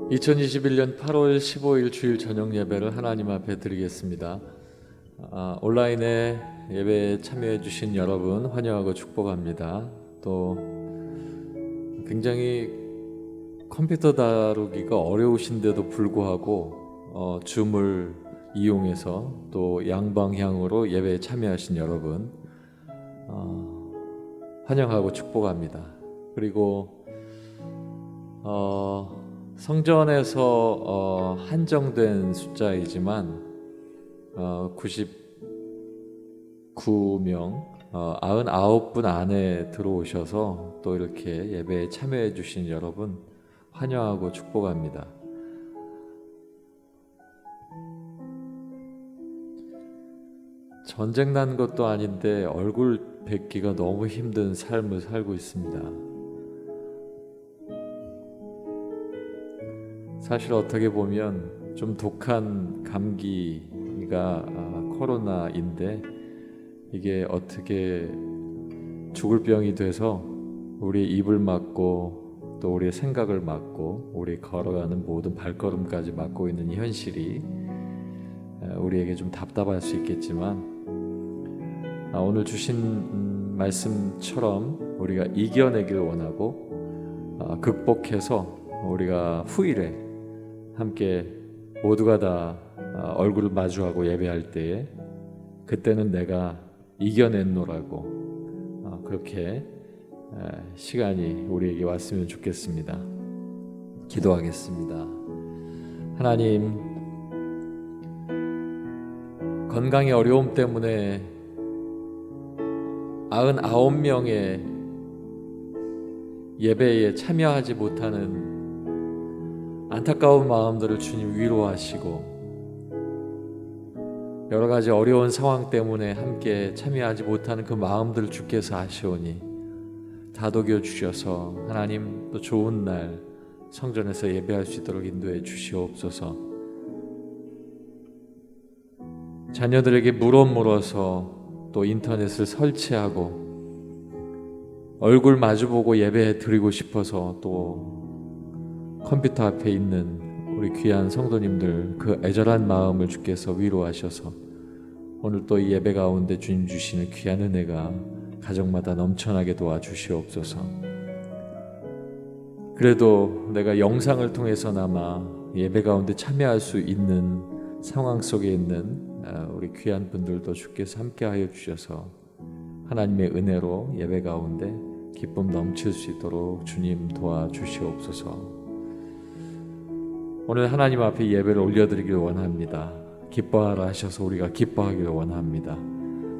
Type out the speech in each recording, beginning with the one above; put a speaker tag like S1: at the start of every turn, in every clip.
S1: 2021년 8월 15일 주일 저녁 예배를 하나님 앞에 드리겠습니다. 온라인에 예배에 참여해 주신 여러분 환영하고 축복합니다. 또 굉장히 컴퓨터 다루기가 어려우신데도 불구하고 줌을 이용해서 또 양방향으로 예배에 참여하신 여러분 환영하고 축복합니다. 그리고 성전에서 한정된 숫자이지만 99명 99분 안에 들어오셔서 또 이렇게 예배에 참여해 주신 여러분 환영하고 축복합니다. 전쟁 난 것도 아닌데 얼굴 뵙기가 너무 힘든 삶을 살고 있습니다. 사실 어떻게 보면 좀 독한 감기가 코로나인데 이게 어떻게 죽을 병이 돼서 우리의 입을 막고 또 우리의 생각을 막고 우리 걸어가는 모든 발걸음까지 막고 있는 이 현실이 우리에게 좀 답답할 수 있겠지만 오늘 주신 말씀처럼 우리가 이겨내길 원하고 극복해서 우리가 후일에 함께 모두가 다 얼굴을 마주하고 예배할 때에 그때는 내가 이겨냈노라고 그렇게 시간이 우리에게 왔으면 좋겠습니다. 기도하겠습니다. 하나님, 건강의 어려움 때문에 99명의 예배에 참여하지 못하는 안타까운 마음들을 주님 위로하시고 여러 가지 어려운 상황 때문에 함께 참여하지 못하는 그 마음들을 주께서 아시오니 다독여 주셔서 하나님 또 좋은 날 성전에서 예배할 수 있도록 인도해 주시옵소서. 자녀들에게 물어서 또 인터넷을 설치하고 얼굴 마주보고 예배 드리고 싶어서 또 컴퓨터 앞에 있는 우리 귀한 성도님들 그 애절한 마음을 주께서 위로하셔서 오늘 또 이 예배 가운데 주님 주시는 귀한 은혜가 가정마다 넘쳐나게 도와주시옵소서. 그래도 내가 영상을 통해서나마 예배 가운데 참여할 수 있는 상황 속에 있는 우리 귀한 분들도 주께서 함께하여 주셔서 하나님의 은혜로 예배 가운데 기쁨 넘칠 수 있도록 주님 도와주시옵소서. 오늘 하나님 앞에 예배를 올려드리길 원합니다. 기뻐하라 하셔서 우리가 기뻐하기를 원합니다.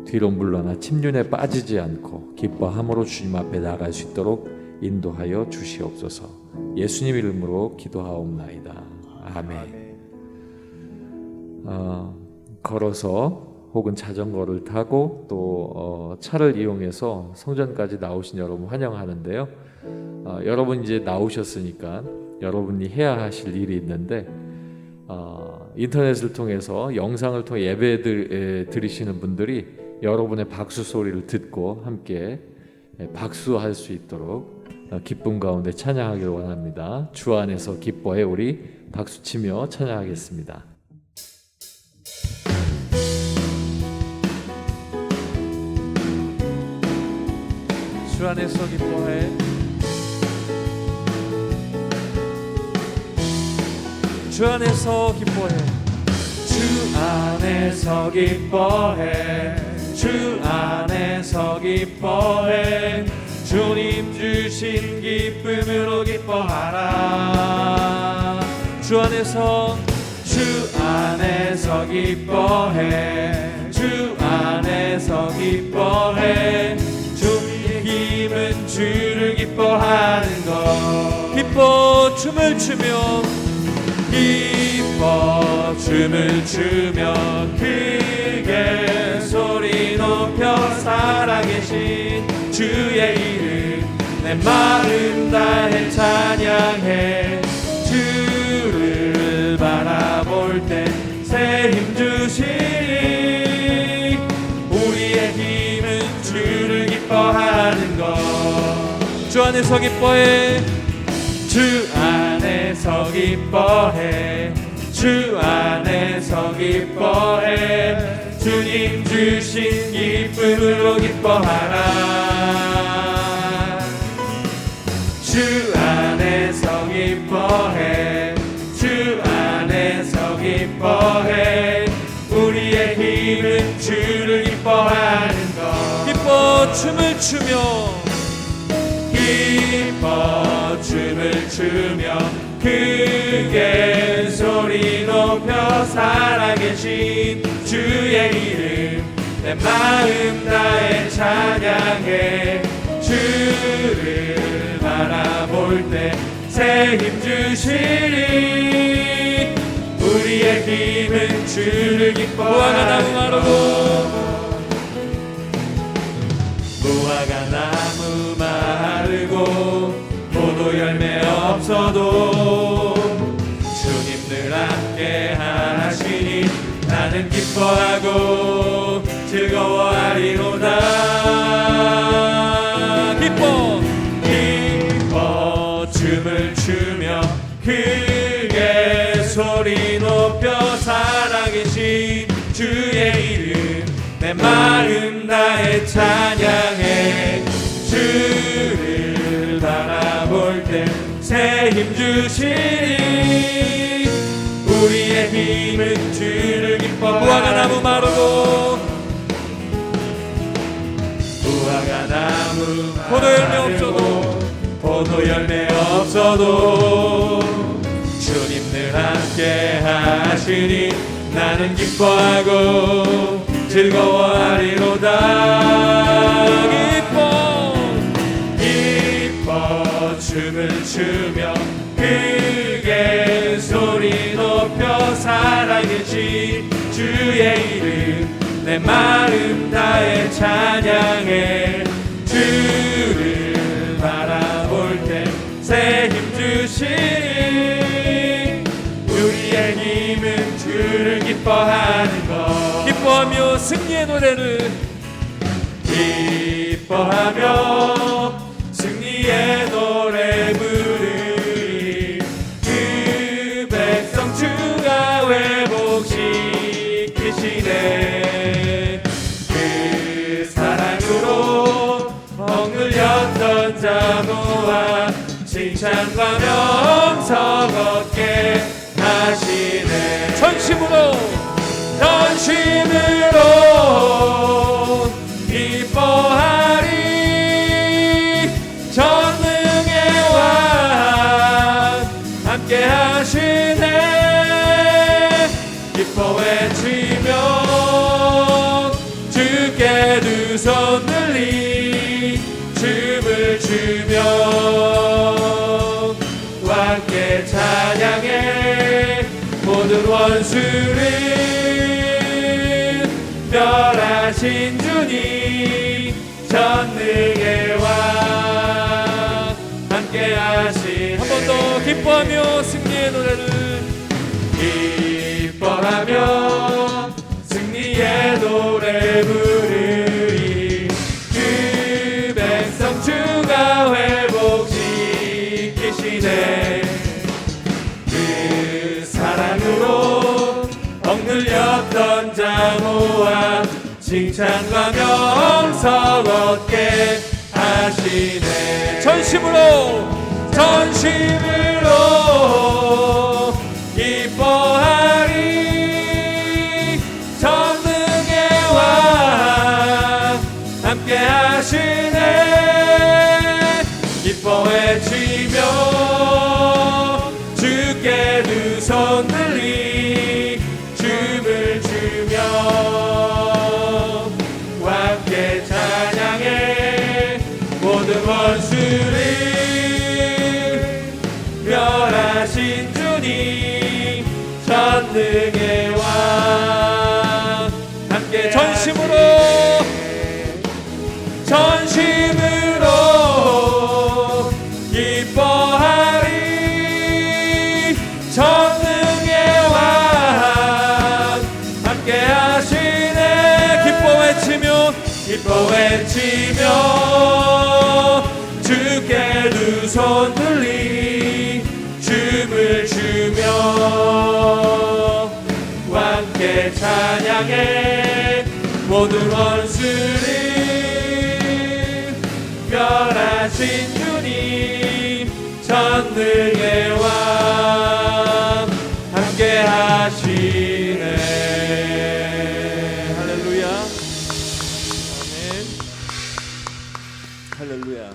S1: 뒤로 물러나 침륜에 빠지지 않고 기뻐함으로 주님 앞에 나갈 수 있도록 인도하여 주시옵소서. 예수님 이름으로 기도하옵나이다. 아멘. 걸어서 혹은 자전거를 타고 또 차를 이용해서 성전까지 나오신 여러분 환영하는데요. 여러분 이제 나오셨으니까 여러분이 해야 하실 일이 있는데 인터넷을 통해서 영상을 통해 예배 드리시는 분들이 여러분의 박수 소리를 듣고 함께 박수할 수 있도록 기쁨 가운데 찬양하기를 원합니다. 주 안에서 기뻐해 우리 박수치며 찬양하겠습니다. 주 안에서 기뻐해 주 안에서 기뻐해
S2: 주 안에서 기뻐해 주 안에서 기뻐해 주님 주신 기쁨으로 기뻐하라.
S1: 주 안에서
S2: 기뻐해 주 안에서 기뻐해 주의 힘은 주를 기뻐하는 것.
S1: 기뻐 춤을 추며
S2: 기뻐 춤을 추며 크게 소리 높여 살아계신 주의 이름 내 마음 다해 찬양해. 주를 바라볼 때 새 힘 주시니 우리의 힘은 주를 기뻐하는 것.
S1: 주 안에서 기뻐해
S2: 주 안에서 안에서 기뻐해 주 안에서 기뻐해 주님 주신 기쁨으로 기뻐하라 주 안에서 기뻐해 주 안에서 기뻐해 우리의 힘은 주를 기뻐하는 것
S1: 기뻐 춤을 추며
S2: 기뻐 춤을 추며 크게 소리 높여 살아계신 주의 이름 내 마음 다해 찬양해 주를 바라볼 때 새 힘 주시리 우리의 힘은 주를
S1: 무화과 나무
S2: 기뻐하는
S1: 마르고
S2: 무화과 나무 마르고 포도 열매 없어도 주님 늘 함께 하시니 나는 기뻐하고 즐거워하리로다
S1: 기뻐
S2: 춤을 추며 크게 소리 높여 살아계신 주의 이름 내 마음 다해 찬양해 주를 바라볼 때 새 힘 주시니 우리의 힘은 주를 기뻐하는
S1: 무화과 나무 마르고
S2: 무화과 나무
S1: 포도 열매 없어도
S2: 포도 열매 없어도 주님 늘 함께 하시니 나는 기뻐하고 즐거워하리로다 기뻐 춤을 추며 크게 소리 높여 살아계신 주의 이름 내 마음 다해 찬양해 주를 바라볼 때 새 힘 주시니 우리의 힘은 주를 기뻐하는 것
S1: 기뻐하며 승리의 노래를
S2: 기뻐하며 승리의 노래 부르리 그 백성 주가 회복시키시네 그 사랑으로 억눌렸던 자 모아 칭찬과 명성 얻게 하시네
S1: 전심으로
S2: 기뻐하리 전능의 왕 함께 하시네 기뻐 외치며 주께 두 손 들리 춤을 추며 함께 찬양해 모든 원수를 멸하신 주님 전능의 왕 함께 하시네
S1: 한 번 더 기뻐하며 승리의 노래를
S2: 기뻐하며 승리의 노래 부르리 그 백성 주가 회복시키시네 그 사랑으로 억눌렸던 자 모아 칭찬과 명성 얻게 하시네 전심으로 기뻐하리 전능의 왕 함께 하시네 기뻐 외치며 주께 두 손 들리 춤을 추며 함께 찬양해 모든 원수를 멸하신 주님 전능의 왕 함께
S1: 전심으로
S2: 기뻐하리 전능의 왕 함께 하시네 기뻐 외치며 주께 두 손 들리 주 향해 모든 원수를 멸하신 주님 전능의 왕 함께 하시네. 할렐루야. 아멘. 할렐루야.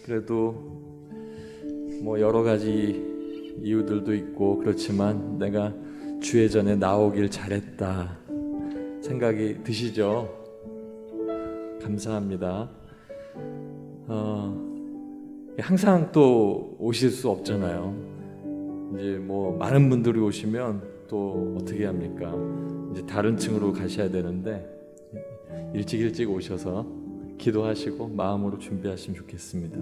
S1: 그래도 뭐 여러 가지 이유들도 있고 그렇지만 내가 주의 전에 나오길 잘했다 생각이 드시죠? 감사합니다. 항상 또 오실 수 없잖아요. 이제 뭐 많은 분들이 오시면 또 어떻게 합니까? 이제 다른 층으로 가셔야 되는데 일찍 오셔서 기도하시고 마음으로 준비하시면 좋겠습니다.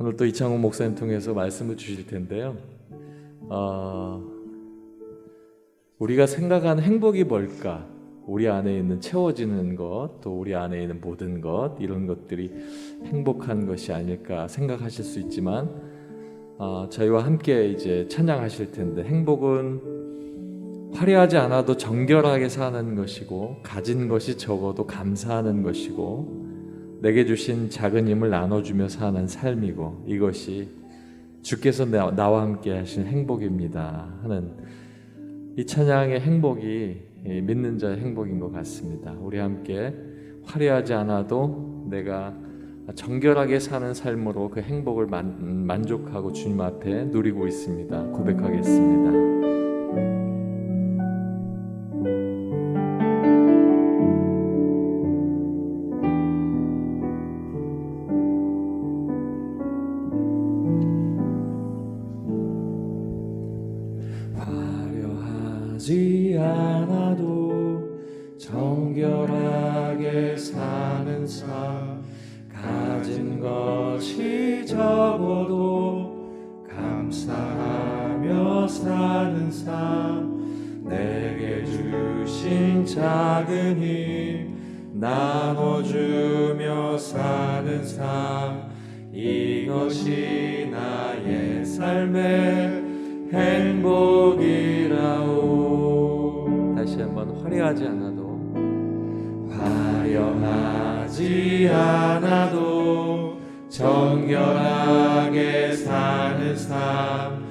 S1: 오늘 또 이창훈 목사님 통해서 말씀을 주실 텐데요. 우리가 생각하는 행복이 뭘까? 우리 안에 있는 채워지는 것, 또 우리 안에 있는 모든 것, 이런 것들이 행복한 것이 아닐까 생각하실 수 있지만 저희와 함께 이제 찬양하실 텐데, 행복은 화려하지 않아도 정결하게 사는 것이고, 가진 것이 적어도 감사하는 것이고, 내게 주신 작은 힘을 나눠주며 사는 삶이고, 이것이 주께서 나와 함께 하신 행복입니다 하는 이 찬양의 행복이 믿는 자의 행복인 것 같습니다. 우리 함께 화려하지 않아도 내가 정결하게 사는 삶으로 그 행복을 만족하고 주님 앞에 누리고 있습니다. 고백하겠습니다.
S2: 화려하지 않아도 정결하게 사는 삶, 가진 것이 적어도 감사하며 사는 삶, 내게 주신 작은 힘 나눠주며 사는 삶, 이것이 나의 삶의 행복이라오.
S1: 다시 한번 화려하지 않아도
S2: 정결하게 사는 삶,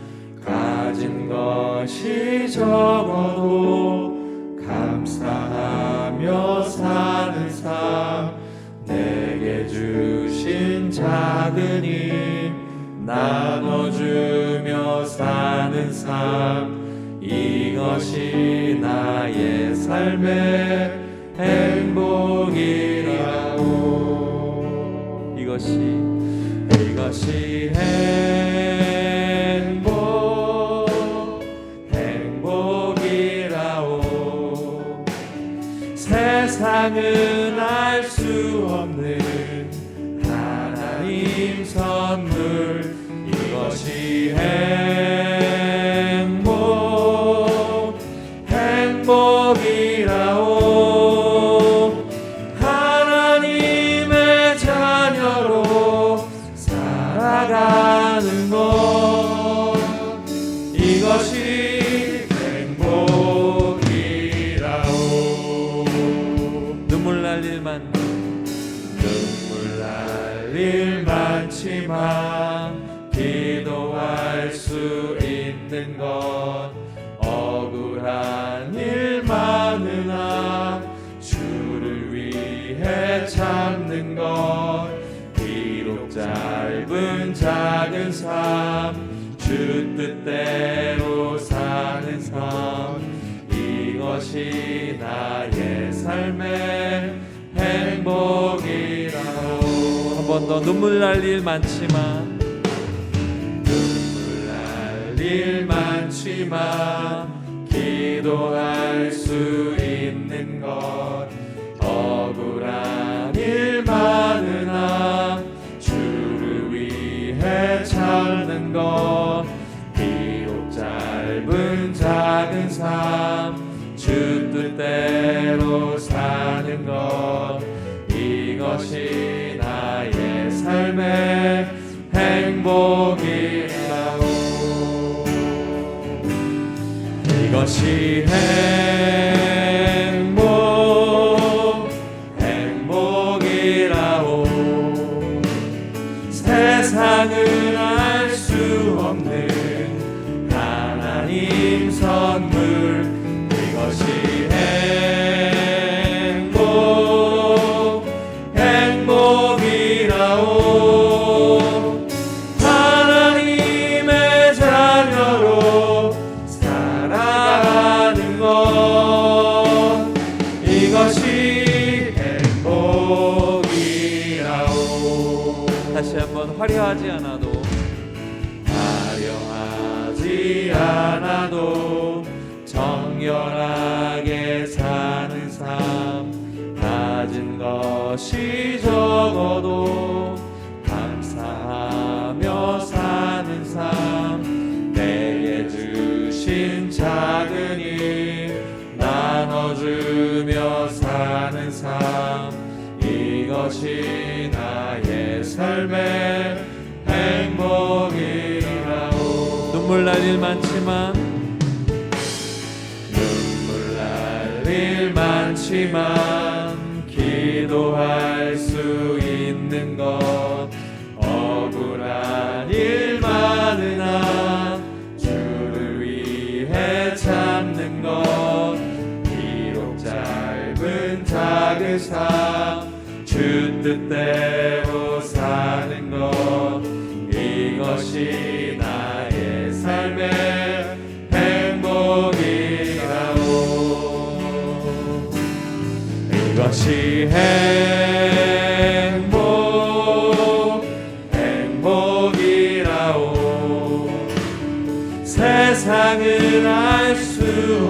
S2: 가진 것이 적어도 감사하며 사는 삶, 내게 주신 작은 힘 나눠주며 사는 삶, 이것이 나의 삶의 행복이라오. 이것이 행복이라오. 세상은 알 수 없는 하나님 선물, 이것이 행복이라오. 하나님의 자녀로 살아가는 것, 이것이 행복이라오.
S1: 눈물 날 일
S2: 많지만 기도할 수 있는 것, 억울한 일 많으나 주를 위해 참는 것, 비록 짧은 작은 삶, 주 뜻대로 사는 삶, 이것이 나의 삶의 행복이라오.
S1: 한 번 더 눈물 날 일 많지만
S2: 기도할 수 있는 것, 억울한 일 많으나 주를 위해 참는 것, 비록 짧은 작은 삶, 주 뜻대로 사는 것, 이것이 나의 삶의 행복이라오.
S1: 이것이 행복이라오. 세상은 알 수 없는 하나님 선물. 이것이 행복이라오. 하나님의 자녀로 살아가는 것, 이것이 행복이라오.
S3: 다시 한번 화려하지 않아도
S1: 정결하게 사는 삶, 가진 것이 적어도 감사하며 사는 삶, 내게 주신 작은 일 나눠주며 사는 삶, 이것이 나의 삶의 행복이라오.
S3: 눈물 날 일 많지만
S1: 기도할 수 있는 것, 억울한 일 많으나 주를 위해 참는 것, 비록 짧은 작은 삶 주 뜻대로 사는 것, 이것이 나의 삶의 행복이라오. 이것이 행복이라오. 세상은 알 수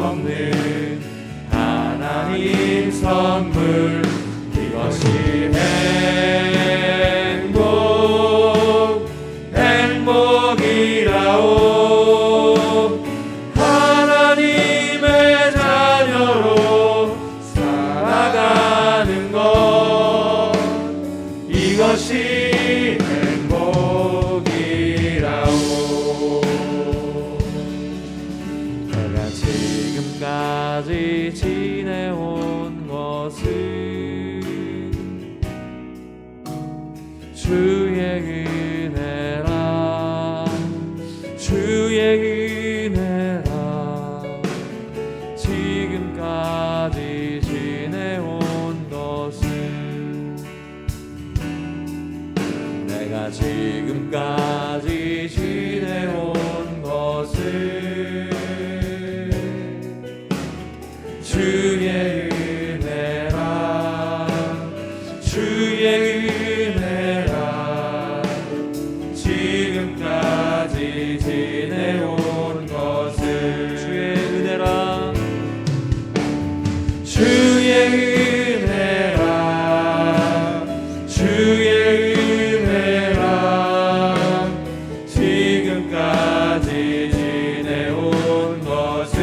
S1: 없는 하나님 선물, 이것이 행복이라오. 하나님의 자녀로 살아가는 것, 이것이 행복이라오. 내가 지금까지 지내온 것은 주의 은혜라, 주의 은혜라. 지금까지 지내온 것은, 내가 지금까지 지내온 것은 주의 은혜라, 주의 은혜라. 지금까지 지내온 것은 주의 은혜라, 주의 은혜라, 주의 은혜라. 지금까지 지내온 것은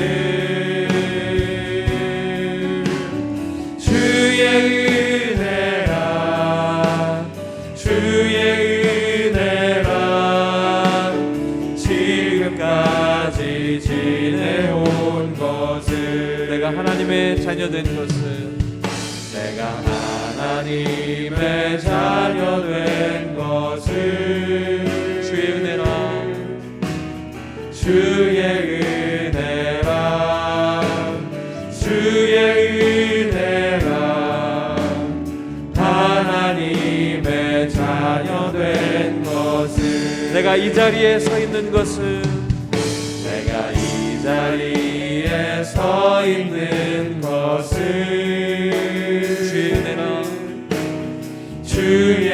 S1: 주의 은혜라, 주의 은혜라. 지금까지 지내온 것은, 내가 하나님의 자녀 된 것은, 내가 하나님의 자녀 된 것은 주의 은혜라, 주의 은혜라, 주의 은혜라. 하나님의 자녀 된 것은, 내가 이 자리에 서 있는 것은, 내가 이 자리에 서 있는 것은 주의 은혜라, 주의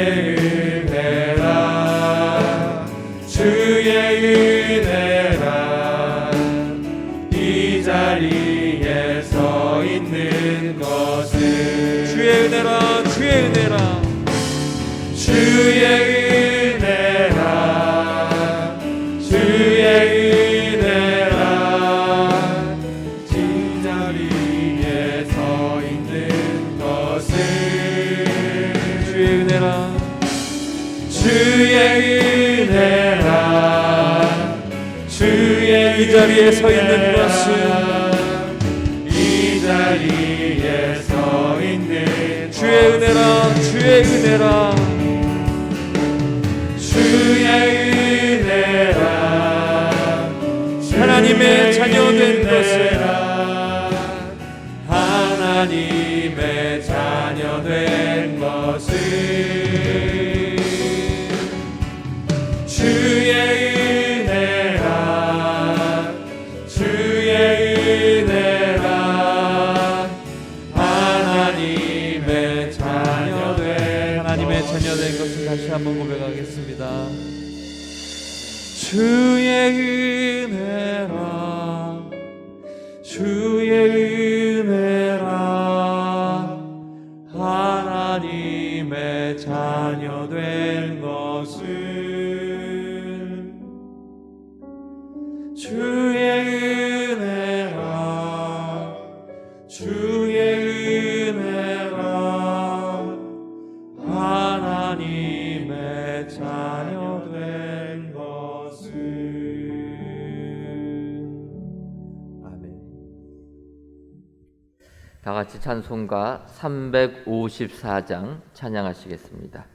S1: 은혜라, 주의 은혜라. 이 자리에 서 있는 것은 주의 은혜라, 주의 은혜라, 주의 은혜라, 주의 은혜라. 이 자리에 서 있는 것은 주의 은혜라, 주의 은혜라, 주의 이 자리에 서 있는 것은
S3: 주의 은혜라 주의 은혜라
S2: 주의 은혜라
S3: 하나님의 자녀된 것을
S2: 하나님의 자녀된 것을 주의 은혜라 주의 은혜라 하나님의
S3: 자녀된 것을 다시 한번 고백하겠습니다. 주의 은혜라 주의 은혜라 하나님의 자녀된 것을 주의 은혜라 주의 은혜라 하나님의 자녀된 것을. 아멘.
S4: 다 같이 찬송가 354장 찬양하시겠습니다.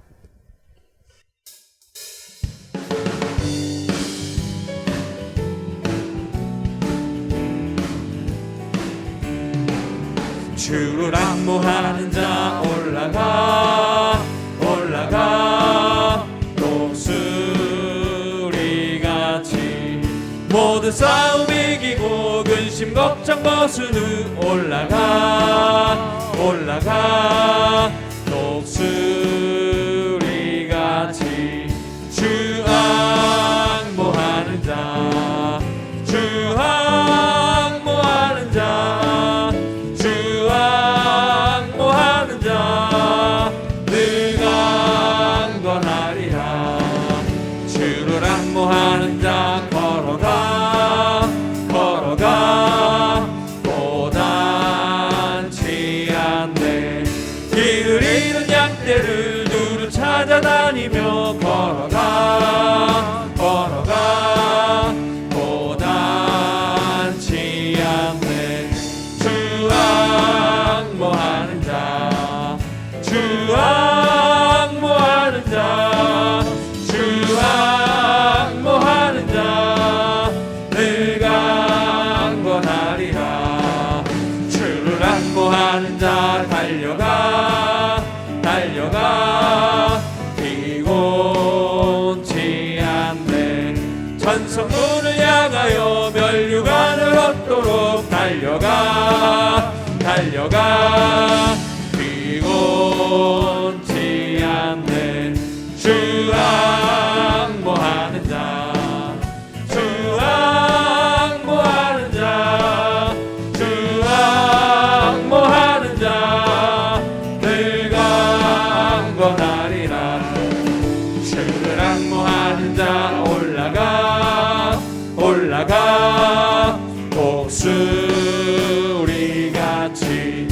S2: 주를 악무하는 자 올라가 올라가 독수리같이 모든 싸움 이기고 근심 걱정 벗은 후 올라가 올라가 독수리같이 주 악무하는 자 주 악무하는 자 주 악무하는 자 늘 강건하리라 주를 악무하는 자 걸어가 걸어가 고단치 않네 길을 잃은 양떼를 두루 찾아다니며 걸어가 걸어가 고단치 않네 주 악무하는 자 주 악무하는 자 주 악무하는 자 늘 강건하리라 주를 악무하는 자 달려가 달려가 피곤치 않네 천성문을 향하여 멸류관을 얻도록 달려가 달려가 피곤치 않네 주 악무하는 자 주 악무하는 자 주 악무하는 자 늘 강건하리라 주를 악무하는 자 올라가 올라가 독수리같이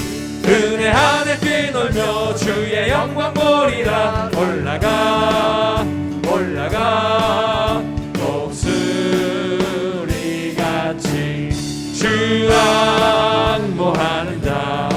S2: 은혜 안에 뛰놀며 주의 영광 보리라 올라가 올라가 독수리같이 주 악무하는 자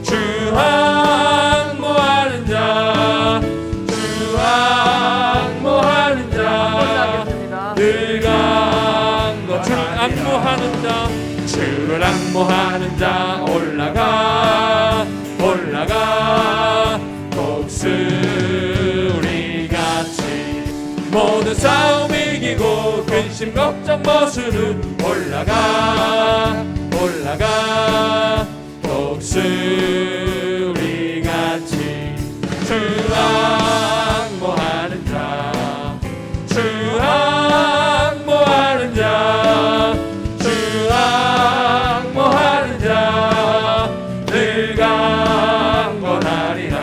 S2: 주 악무하는 자 주 악무하는 자 늘 강건하리라
S3: 악무하는 자
S2: 주를 악무하는 자 올라가 올라가 독수리같이 모든 싸움 이기고 근심 걱정 벗은 후 올라가 올라가 독수리같이 주 악무하는 자 주 악무하는 자 주 악무하는 자 늘 강건하리라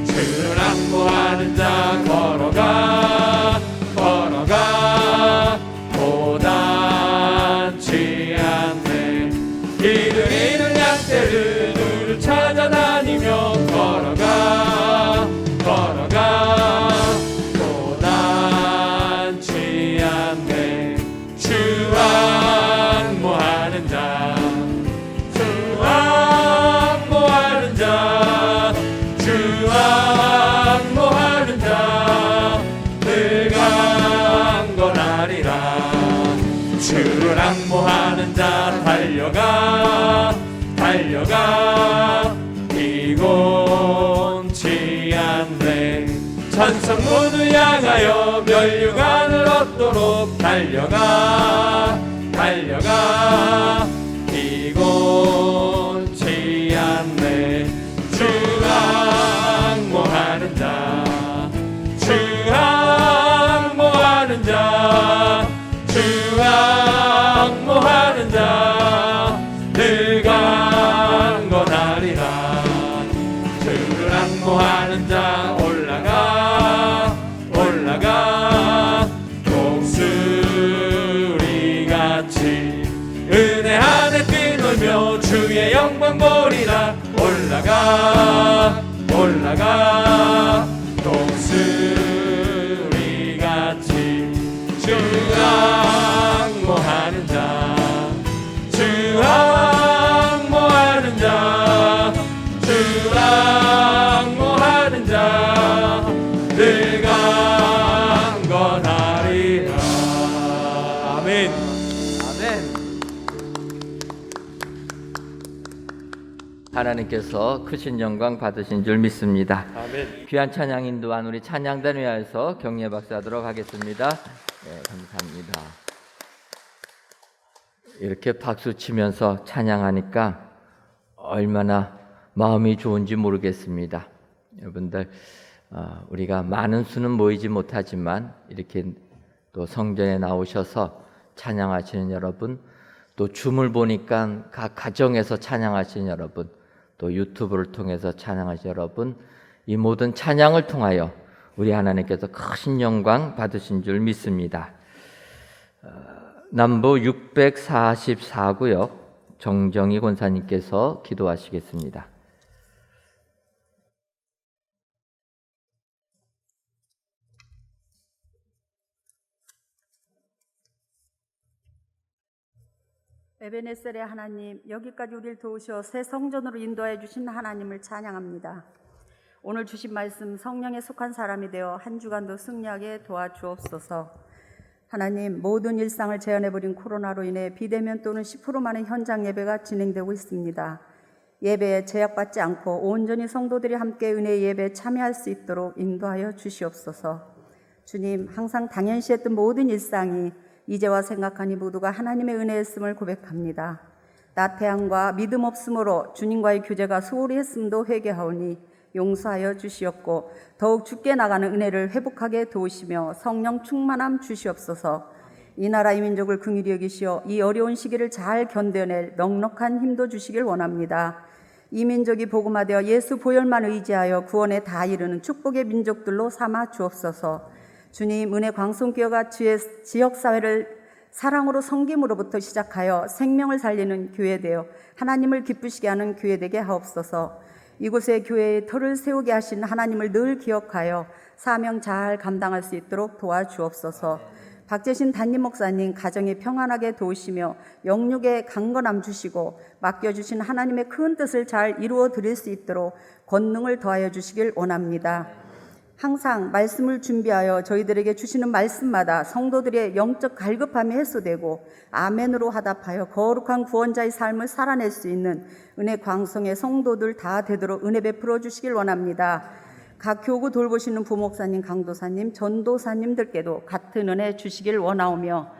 S2: 주를 악무하는 자 걸어가 걸어가 고단치 않네 길을 잃은 양떼를 두루 찾아다니며 걸어가 걸어가 고단치 않네 주 악무하는 자 주 악무하는 자 항모하는 자 늘 강건하리라. 주를 항모하는 자 달려가 달려가 피곤치 않네. 천성 모두 향하여 멸류관을 얻도록 달려가 달려가 피곤치 않네. 주 항모하는 자 주 항모하는 자 주 항모하는 자 늘 강건하리라. 주를 항모하는 자 올라가 올라가 독수리같이 은혜 안에 뛰놀며 주의 영광 보리라. 올라가 올라가 독수리같이 주 항모하는 자 주 항모하는 자 주 항모하는 자 늘 강건하리라. 아멘.
S4: 아멘. 하나님께서 크신 영광 받으신 줄 믿습니다.
S3: 아멘.
S4: 귀한 찬양 인도한 우리 찬양단 위하여서 격려 박수하도록 하겠습니다. 네, 감사합니다. 이렇게 박수 치면서 찬양하니까 얼마나 마음이 좋은지 모르겠습니다. 여러분들, 우리가 많은 수는 모이지 못하지만 이렇게 또 성전에 나오셔서 찬양하시는 여러분, 또 줌을 보니까 각 가정에서 찬양하시는 여러분, 또 유튜브를 통해서 찬양하시는 여러분, 이 모든 찬양을 통하여 우리 하나님께서 크신 영광 받으신 줄 믿습니다. 남부 644구역 정정희 권사님께서 기도하시겠습니다.
S5: 에베네셀의 하나님, 여기까지 우리를 도우셔 새 성전으로 인도해 주신 하나님을 찬양합니다. 오늘 주신 말씀 성령에 속한 사람이 되어 한 주간도 승리하게 도와주옵소서. 하나님, 모든 일상을 제한해버린 코로나로 인해 비대면 또는 10%만의 현장 예배가 진행되고 있습니다. 예배에 제약받지 않고 온전히 성도들이 함께 은혜의 예배에 참여할 수 있도록 인도하여 주시옵소서. 주님, 항상 당연시했던 모든 일상이 이제와 생각하니 모두가 하나님의 은혜였음을 고백합니다. 나태함과 믿음 없음으로 주님과의 교제가 소홀히 했음도 회개하오니 용서하여 주시옵고 더욱 주께 나가는 은혜를 회복하게 도우시며 성령 충만함 주시옵소서. 이 나라 이 민족을 긍휼히 여기시어 이 어려운 시기를 잘 견뎌낼 넉넉한 힘도 주시길 원합니다. 이 민족이 복음화되어 예수 보혈만 의지하여 구원에 다 이르는 축복의 민족들로 삼아 주옵소서. 주님, 은혜 광송교회가 지역사회를 사랑으로 섬김으로부터 시작하여 생명을 살리는 교회 되어 하나님을 기쁘시게 하는 교회 되게 하옵소서. 이곳에 교회의 터를 세우게 하신 하나님을 늘 기억하여 사명 잘 감당할 수 있도록 도와주옵소서. 박재신 담임 목사님 가정이 평안하게 도우시며 영육에 강건함 주시고 맡겨주신 하나님의 큰 뜻을 잘 이루어 드릴 수 있도록 권능을 더하여 주시길 원합니다. 항상 말씀을 준비하여 저희들에게 주시는 말씀마다 성도들의 영적 갈급함이 해소되고 아멘으로 화답하여 거룩한 구원자의 삶을 살아낼 수 있는 은혜 광성의 성도들 다 되도록 은혜 베풀어 주시길 원합니다. 각 교구 돌보시는 부목사님, 강도사님, 전도사님들께도 같은 은혜 주시길 원하오며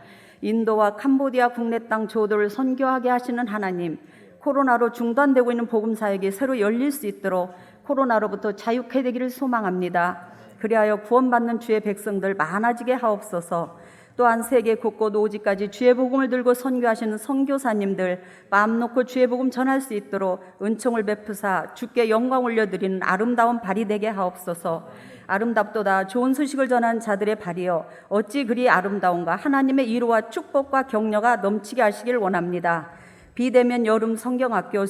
S5: 인도와 캄보디아 국내 땅 조도를 선교하게 하시는 하나님, 코로나로 중단되고 있는 복음사역이 새로 열릴 수 있도록 코로나로부터 자유케 되기를 소망합니다. 그리하여 구원받는 주의 백성들 많아지게 하옵소서. 또한 세계 곳곳 오직까지 주의 복음을 들고 선교하시는 선교사님들 마음 놓고 주의 복음 전할 수 있도록 은총을 베푸사 주께 영광 올려드리는 아름다운 발이 되게 하옵소서. 아름답도다 좋은 소식을 전하는 자들의 발이여 어찌 그리 아름다운가. 하나님의 위로와 축복과 격려가 넘치게 하시길 원합니다. 비대면 여름 성경학교와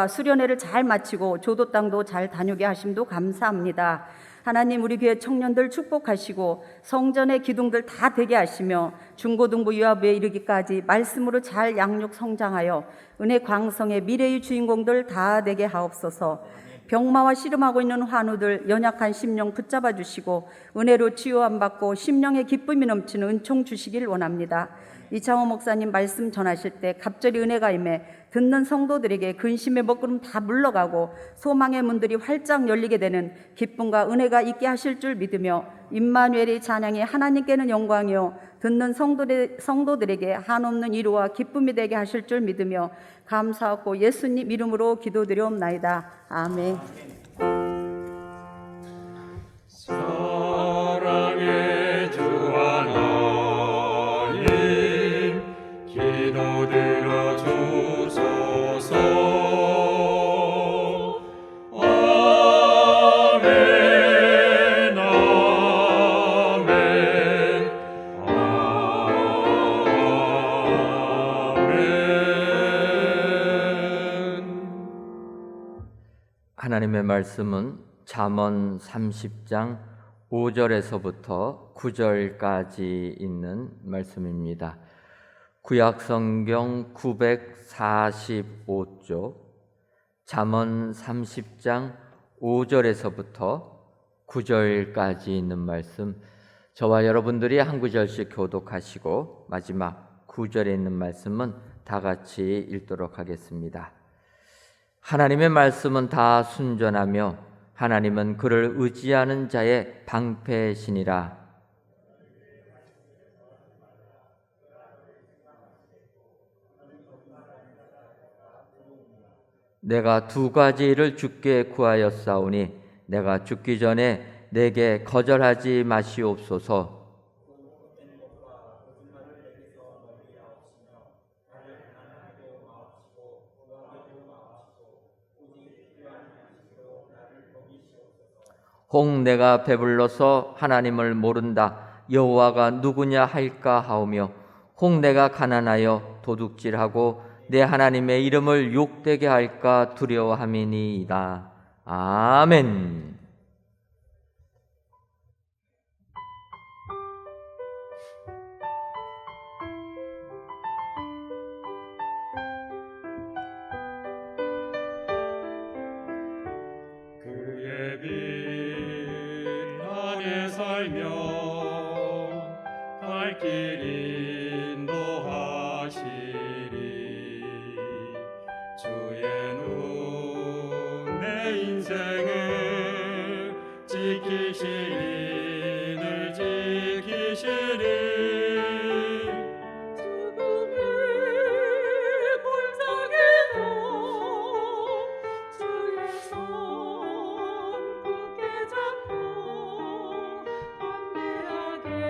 S5: 수련회를 잘 마치고 조도 땅도 잘 다녀게 하심도 감사합니다. 하나님, 우리 교회 청년들 축복하시고 성전의 기둥들 다 되게 하시며 중고등부 유아부에 이르기까지 말씀으로 잘 양육 성장하여 은혜 광성의 미래의 주인공들 다 되게 하옵소서. 병마와 씨름하고 있는 환우들 연약한 심령 붙잡아 주시고 은혜로 치유함 받고 심령의 기쁨이 넘치는 은총 주시길 원합니다. 이창호 목사님 말씀 전하실 때 갑절이 은혜가 임해 듣는 성도들에게 근심의 먹구름 다 물러가고 소망의 문들이 활짝 열리게 되는 기쁨과 은혜가 있게 하실 줄 믿으며 임마누엘의 찬양이 하나님께는 영광이요 듣는 성도들에게 한없는 위로와 기쁨이 되게 하실 줄 믿으며 감사하고 예수님 이름으로 기도드리옵나이다. 아멘.
S2: 사랑의 주 하나님 기도 들어주소서. 아멘 아멘 아멘.
S4: 하나님의 말씀은 잠언 30장 5절에서부터 9절까지 있는 말씀입니다. 구약성경 945쪽 잠언 30장 5절에서부터 9절까지 있는 말씀, 저와 여러분들이 한 구절씩 교독하시고 마지막 9절에 있는 말씀은 다 같이 읽도록 하겠습니다. 하나님의 말씀은 다 순전하며 하나님은 그를 의지하는 자의 방패시니라. 내가 두 가지 일을 주께 구하였사오니 내가 죽기 전에 내게 거절하지 마시옵소서. 혹 내가 배불러서 하나님을 모른다 여호와가 누구냐 할까 하오며 혹 내가 가난하여 도둑질하고 내 하나님의 이름을 욕되게 할까 두려워함이니이다. 아멘.
S2: 그의 빛안에 살며 갈 길 인도하시리. 주의 눈 내 인생을 지키시리 늘 지키시리.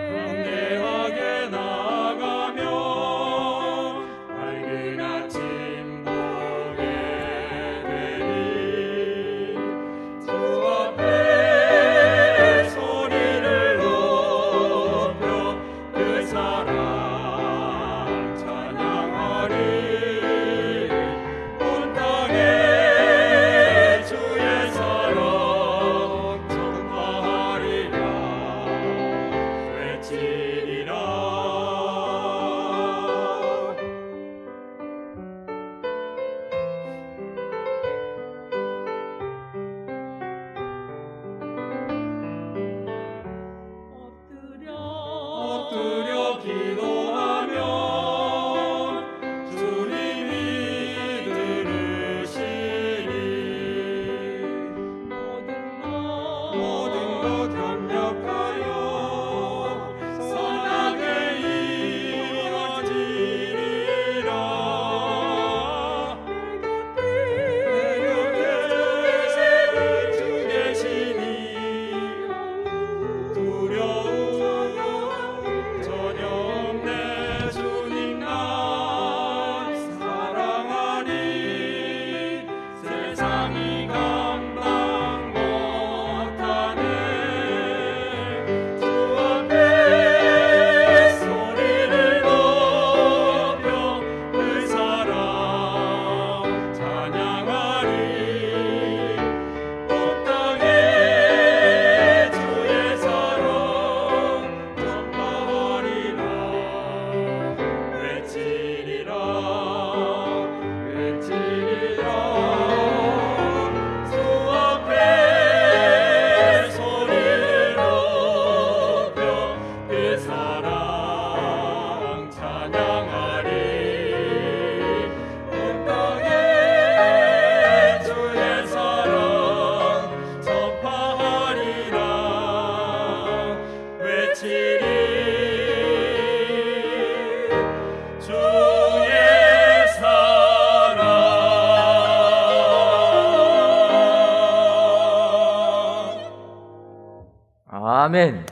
S2: 담대하게 나가며 밝은 아침 보게 되리. 주 앞에서
S4: 아멘.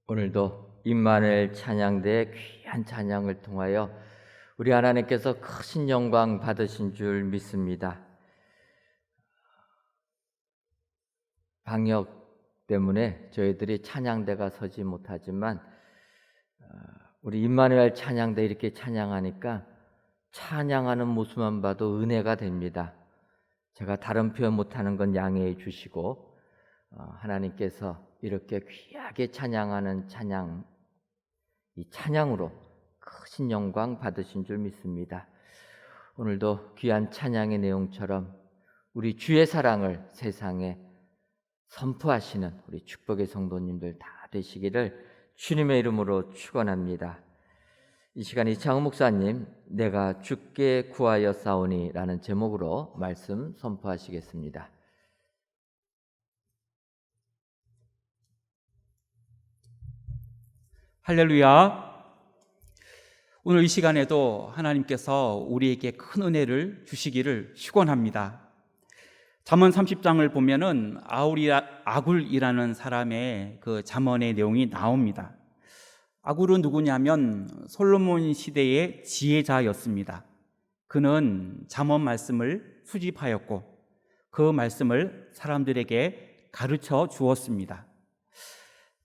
S4: 오늘도 임마누엘 찬양대의 귀한 찬양을 통하여 우리 하나님께서 크신 영광 받으신 줄 믿습니다. 방역 때문에 저희들이 찬양대가 서지 못하지만 우리 임마누엘 찬양대 이렇게 찬양하니까 찬양하는 모습만 봐도 은혜가 됩니다. 제가 다른 표현 못하는 건 양해해 주시고 하나님께서 이렇게 귀하게 찬양하는 찬양, 이 찬양으로 크신 영광 받으신 줄 믿습니다. 오늘도 귀한 찬양의 내용처럼 우리 주의 사랑을 세상에 선포하시는 우리 축복의 성도님들 다 되시기를 주님의 이름으로 축원합니다. 이 시간 이창훈 목사님, 내가 주께 구하여 싸우니 라는 제목으로 말씀 선포하시겠습니다.
S6: 할렐루야. 오늘 이 시간에도 하나님께서 우리에게 큰 은혜를 주시기를 축원합니다. 잠언 30장을 보면은 아굴이라는 사람의 그 잠언의 내용이 나옵니다. 아굴은 누구냐면 솔로몬 시대의 지혜자였습니다. 그는 잠언 말씀을 수집하였고 그 말씀을 사람들에게 가르쳐 주었습니다.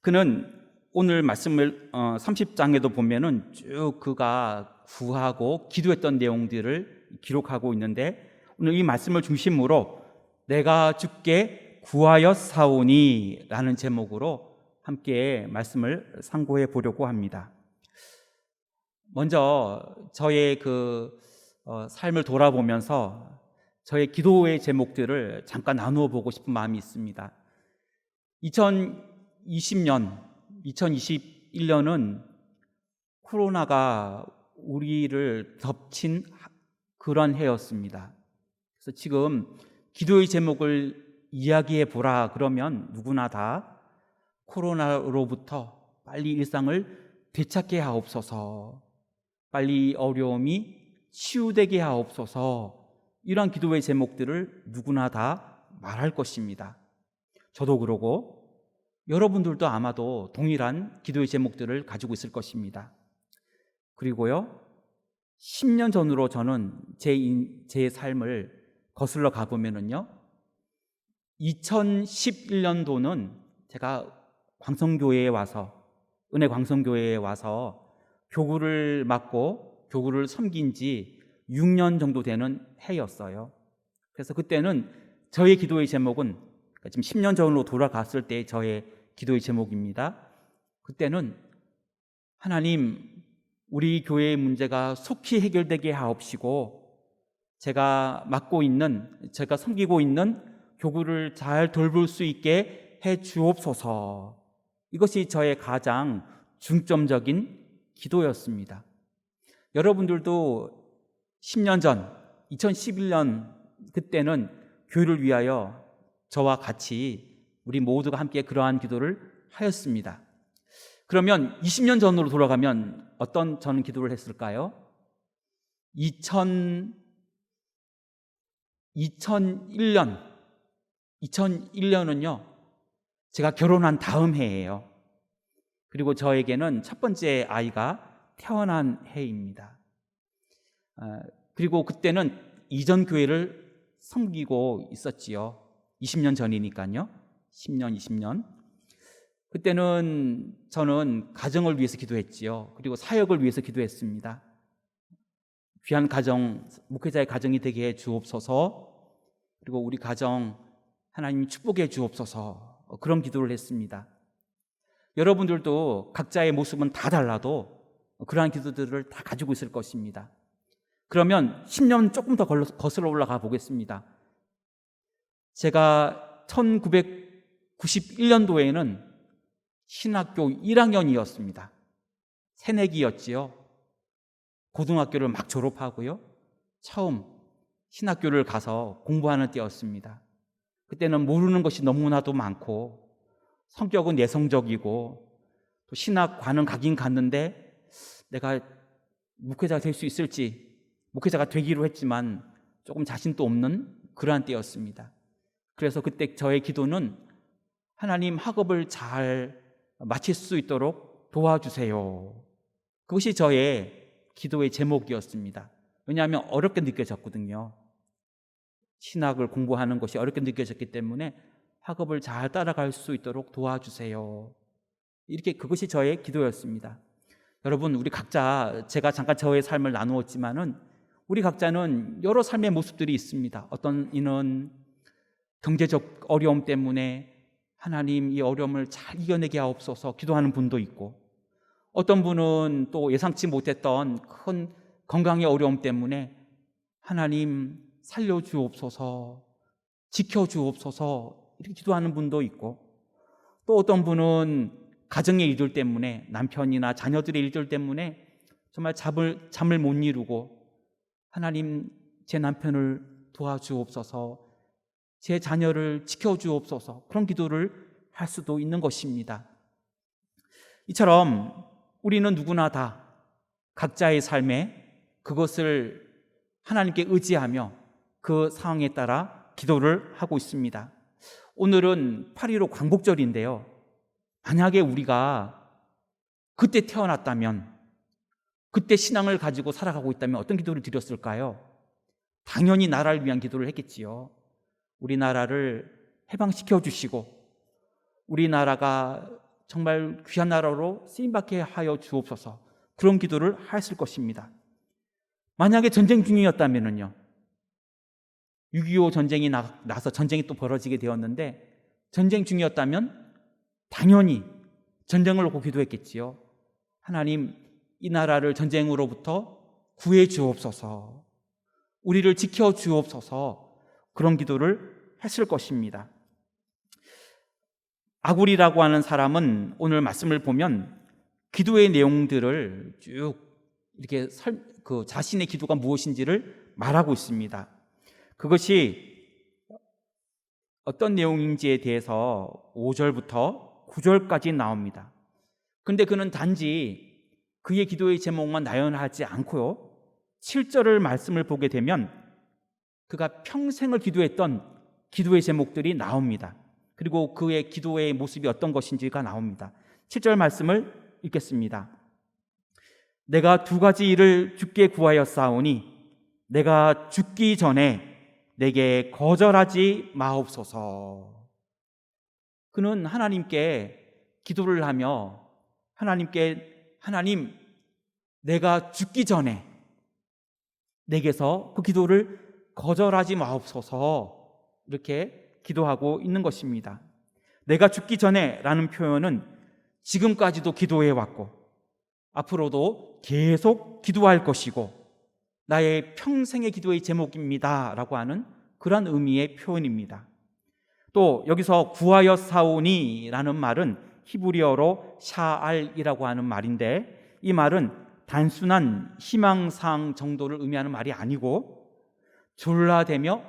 S6: 그는 오늘 말씀을 30장에도 보면은 쭉 그가 구하고 기도했던 내용들을 기록하고 있는데 오늘 이 말씀을 중심으로 내가 주께 구하여 싸우니 라는 제목으로 함께 말씀을 상고해 보려고 합니다. 먼저 저의 삶을 돌아보면서 저의 기도의 제목들을 잠깐 나누어 보고 싶은 마음이 있습니다. 2021년은 코로나가 우리를 덮친 그런 해였습니다. 그래서 지금 기도의 제목을 이야기해 보라 그러면 누구나 다 코로나로부터 빨리 일상을 되찾게 하옵소서, 빨리 어려움이 치유되게 하옵소서, 이런 기도의 제목들을 누구나 다 말할 것입니다. 저도 그러고 여러분들도 아마도 동일한 기도의 제목들을 가지고 있을 것입니다. 그리고요, 10년 전으로 저는 제 삶을 거슬러 가보면은요, 2011년도는 제가 광성교회에 와서, 은혜 광성교회에 와서 교구를 맡고 교구를 섬긴 지 6년 정도 되는 해였어요. 그래서 그때는 저의 기도의 제목은, 지금 10년 전으로 돌아갔을 때 저의 기도의 제목입니다. 그때는 하나님, 우리 교회의 문제가 속히 해결되게 하옵시고 제가 섬기고 있는 교구를 잘 돌볼 수 있게 해 주옵소서. 이것이 저의 가장 중점적인 기도였습니다. 여러분들도 10년 전 2011년 그때는 교회를 위하여 저와 같이 우리 모두가 함께 그러한 기도를 하였습니다. 그러면 20년 전으로 돌아가면 어떤 저는 기도를 했을까요? 2001년은요, 제가 결혼한 다음 해예요. 그리고 저에게는 첫 번째 아이가 태어난 해입니다. 그리고 그때는 이전 교회를 섬기고 있었지요. 20년 전이니까요. 10년, 20년. 그때는 저는 가정을 위해서 기도했지요. 그리고 사역을 위해서 기도했습니다. 귀한 가정, 목회자의 가정이 되게 해 주옵소서. 그리고 우리 가정 하나님 축복해 주옵소서. 그런 기도를 했습니다. 여러분들도 각자의 모습은 다 달라도 그러한 기도들을 다 가지고 있을 것입니다. 그러면 10년 조금 더 거슬러 올라가 보겠습니다. 제가 1991년도에는 신학교 1학년이었습니다. 새내기였지요. 고등학교를 막 졸업하고요, 처음 신학교를 가서 공부하는 때였습니다. 그때는 모르는 것이 너무나도 많고 성격은 내성적이고 또 신학과는 가긴 갔는데 내가 목회자가 될 수 있을지, 목회자가 되기로 했지만 조금 자신도 없는 그러한 때였습니다. 그래서 그때 저의 기도는 하나님 학업을 잘 마칠 수 있도록 도와주세요. 그것이 저의 기도의 제목이었습니다. 왜냐하면 어렵게 느껴졌거든요. 신학을 공부하는 것이 어렵게 느껴졌기 때문에 학업을 잘 따라갈 수 있도록 도와주세요. 이렇게 그것이 저의 기도였습니다. 여러분, 우리 각자, 제가 잠깐 저의 삶을 나누었지만은 우리 각자는 여러 삶의 모습들이 있습니다. 어떤 이는 경제적 어려움 때문에 하나님 이 어려움을 잘 이겨내게 하옵소서 기도하는 분도 있고, 어떤 분은 또 예상치 못했던 큰 건강의 어려움 때문에 하나님 살려주옵소서, 지켜주옵소서 이렇게 기도하는 분도 있고, 또 어떤 분은 가정의 일들 때문에, 남편이나 자녀들의 일들 때문에 정말 잠을 못 이루고 하나님 제 남편을 도와주옵소서, 제 자녀를 지켜주옵소서 그런 기도를 할 수도 있는 것입니다. 이처럼 우리는 누구나 다 각자의 삶에 그것을 하나님께 의지하며 그 상황에 따라 기도를 하고 있습니다. 오늘은 8.15 광복절인데요. 만약에 우리가 그때 태어났다면, 그때 신앙을 가지고 살아가고 있다면 어떤 기도를 드렸을까요? 당연히 나라를 위한 기도를 했겠지요. 우리나라를 해방시켜 주시고 우리나라가 정말 귀한 나라로 쓰임받게 하여 주옵소서, 그런 기도를 했을 것입니다. 만약에 전쟁 중이었다면요, 6.25 전쟁이 나서 전쟁이 또 벌어지게 되었는데, 전쟁 중이었다면 당연히 전쟁을 놓고 기도했겠지요. 하나님, 이 나라를 전쟁으로부터 구해 주옵소서, 우리를 지켜 주옵소서, 그런 기도를 했을 것입니다. 아굴이라고 하는 사람은 오늘 말씀을 보면 기도의 내용들을 쭉 이렇게 자신의 기도가 무엇인지를 말하고 있습니다. 그것이 어떤 내용인지에 대해서 5절부터 9절까지 나옵니다. 그런데 그는 단지 그의 기도의 제목만 나열하지 않고요, 7절을 말씀을 보게 되면 그가 평생을 기도했던 기도의 제목들이 나옵니다. 그리고 그의 기도의 모습이 어떤 것인지가 나옵니다. 7절 말씀을 읽겠습니다. 내가 2가지 일을 주께 구하였사오니 내가 죽기 전에 내게 거절하지 마옵소서. 그는 하나님께 기도를 하며 하나님, 내가 죽기 전에 내게서 그 기도를 거절하지 마옵소서, 이렇게 기도하고 있는 것입니다. 내가 죽기 전에 라는 표현은 지금까지도 기도해왔고 앞으로도 계속 기도할 것이고 나의 평생의 기도의 제목입니다 라고 하는 그런 의미의 표현입니다. 또 여기서 구하였사오니 라는 말은 히브리어로 샤알이라고 하는 말인데, 이 말은 단순한 희망사항 정도를 의미하는 말이 아니고 졸라대며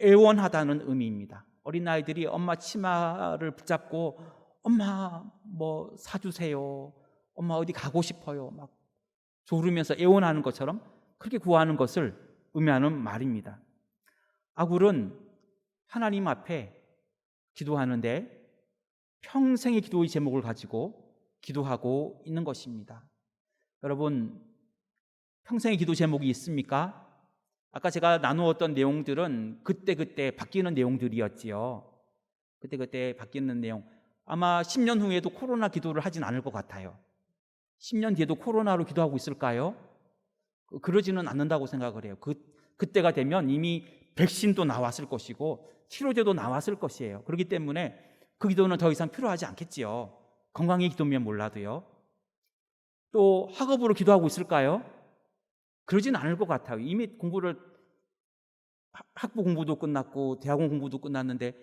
S6: 애원하다는 의미입니다. 어린아이들이 엄마 치마를 붙잡고 엄마 뭐 사주세요, 엄마 어디 가고 싶어요 막 조르면서 애원하는 것처럼 그렇게 구하는 것을 의미하는 말입니다. 아굴은 하나님 앞에 기도하는데 평생의 기도의 제목을 가지고 기도하고 있는 것입니다. 여러분, 평생의 기도 제목이 있습니까? 아까 제가 나누었던 내용들은 그때그때 바뀌는 내용들이었지요. 그때그때 바뀌는 내용. 아마 10년 후에도 코로나 기도를 하진 않을 것 같아요. 10년 뒤에도 코로나로 기도하고 있을까요? 그러지는 않는다고 생각을 해요. 그때가 되면 이미 백신도 나왔을 것이고 치료제도 나왔을 것이에요. 그렇기 때문에 그 기도는 더 이상 필요하지 않겠지요. 건강의 기도면 몰라도요. 또 학업으로 기도하고 있을까요? 그러진 않을 것 같아요. 이미 학부 공부도 끝났고 대학원 공부도 끝났는데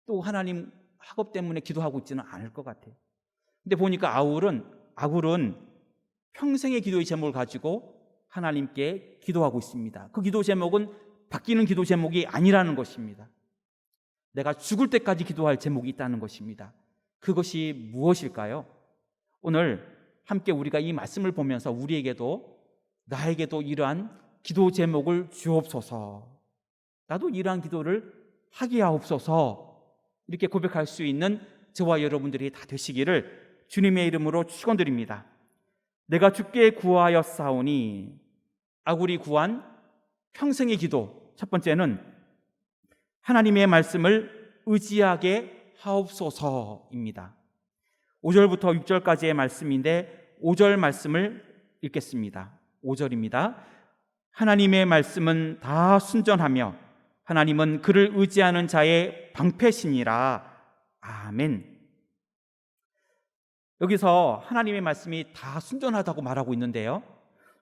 S6: 또 하나님 학업 때문에 기도하고 있지는 않을 것 같아요. 근데 보니까 아굴은 평생의 기도의 제목을 가지고 하나님께 기도하고 있습니다. 그 기도 제목은 바뀌는 기도 제목이 아니라는 것입니다. 내가 죽을 때까지 기도할 제목이 있다는 것입니다. 그것이 무엇일까요? 오늘 함께 우리가 이 말씀을 보면서 우리에게도 나에게도 이러한 기도 제목을 주옵소서, 나도 이러한 기도를 하게 하옵소서. 이렇게 고백할 수 있는 저와 여러분들이 다 되시기를 주님의 이름으로 축원드립니다. 내가 주께 구하여 싸우니, 아굴이 구한 평생의 기도. 첫 번째는 하나님의 말씀을 의지하게 하옵소서입니다. 5절부터 6절까지의 말씀인데 5절 말씀을 읽겠습니다. 5절입니다. 하나님의 말씀은 다 순전하며 하나님은 그를 의지하는 자의 방패시니라. 아멘. 여기서 하나님의 말씀이 다 순전하다고 말하고 있는데요,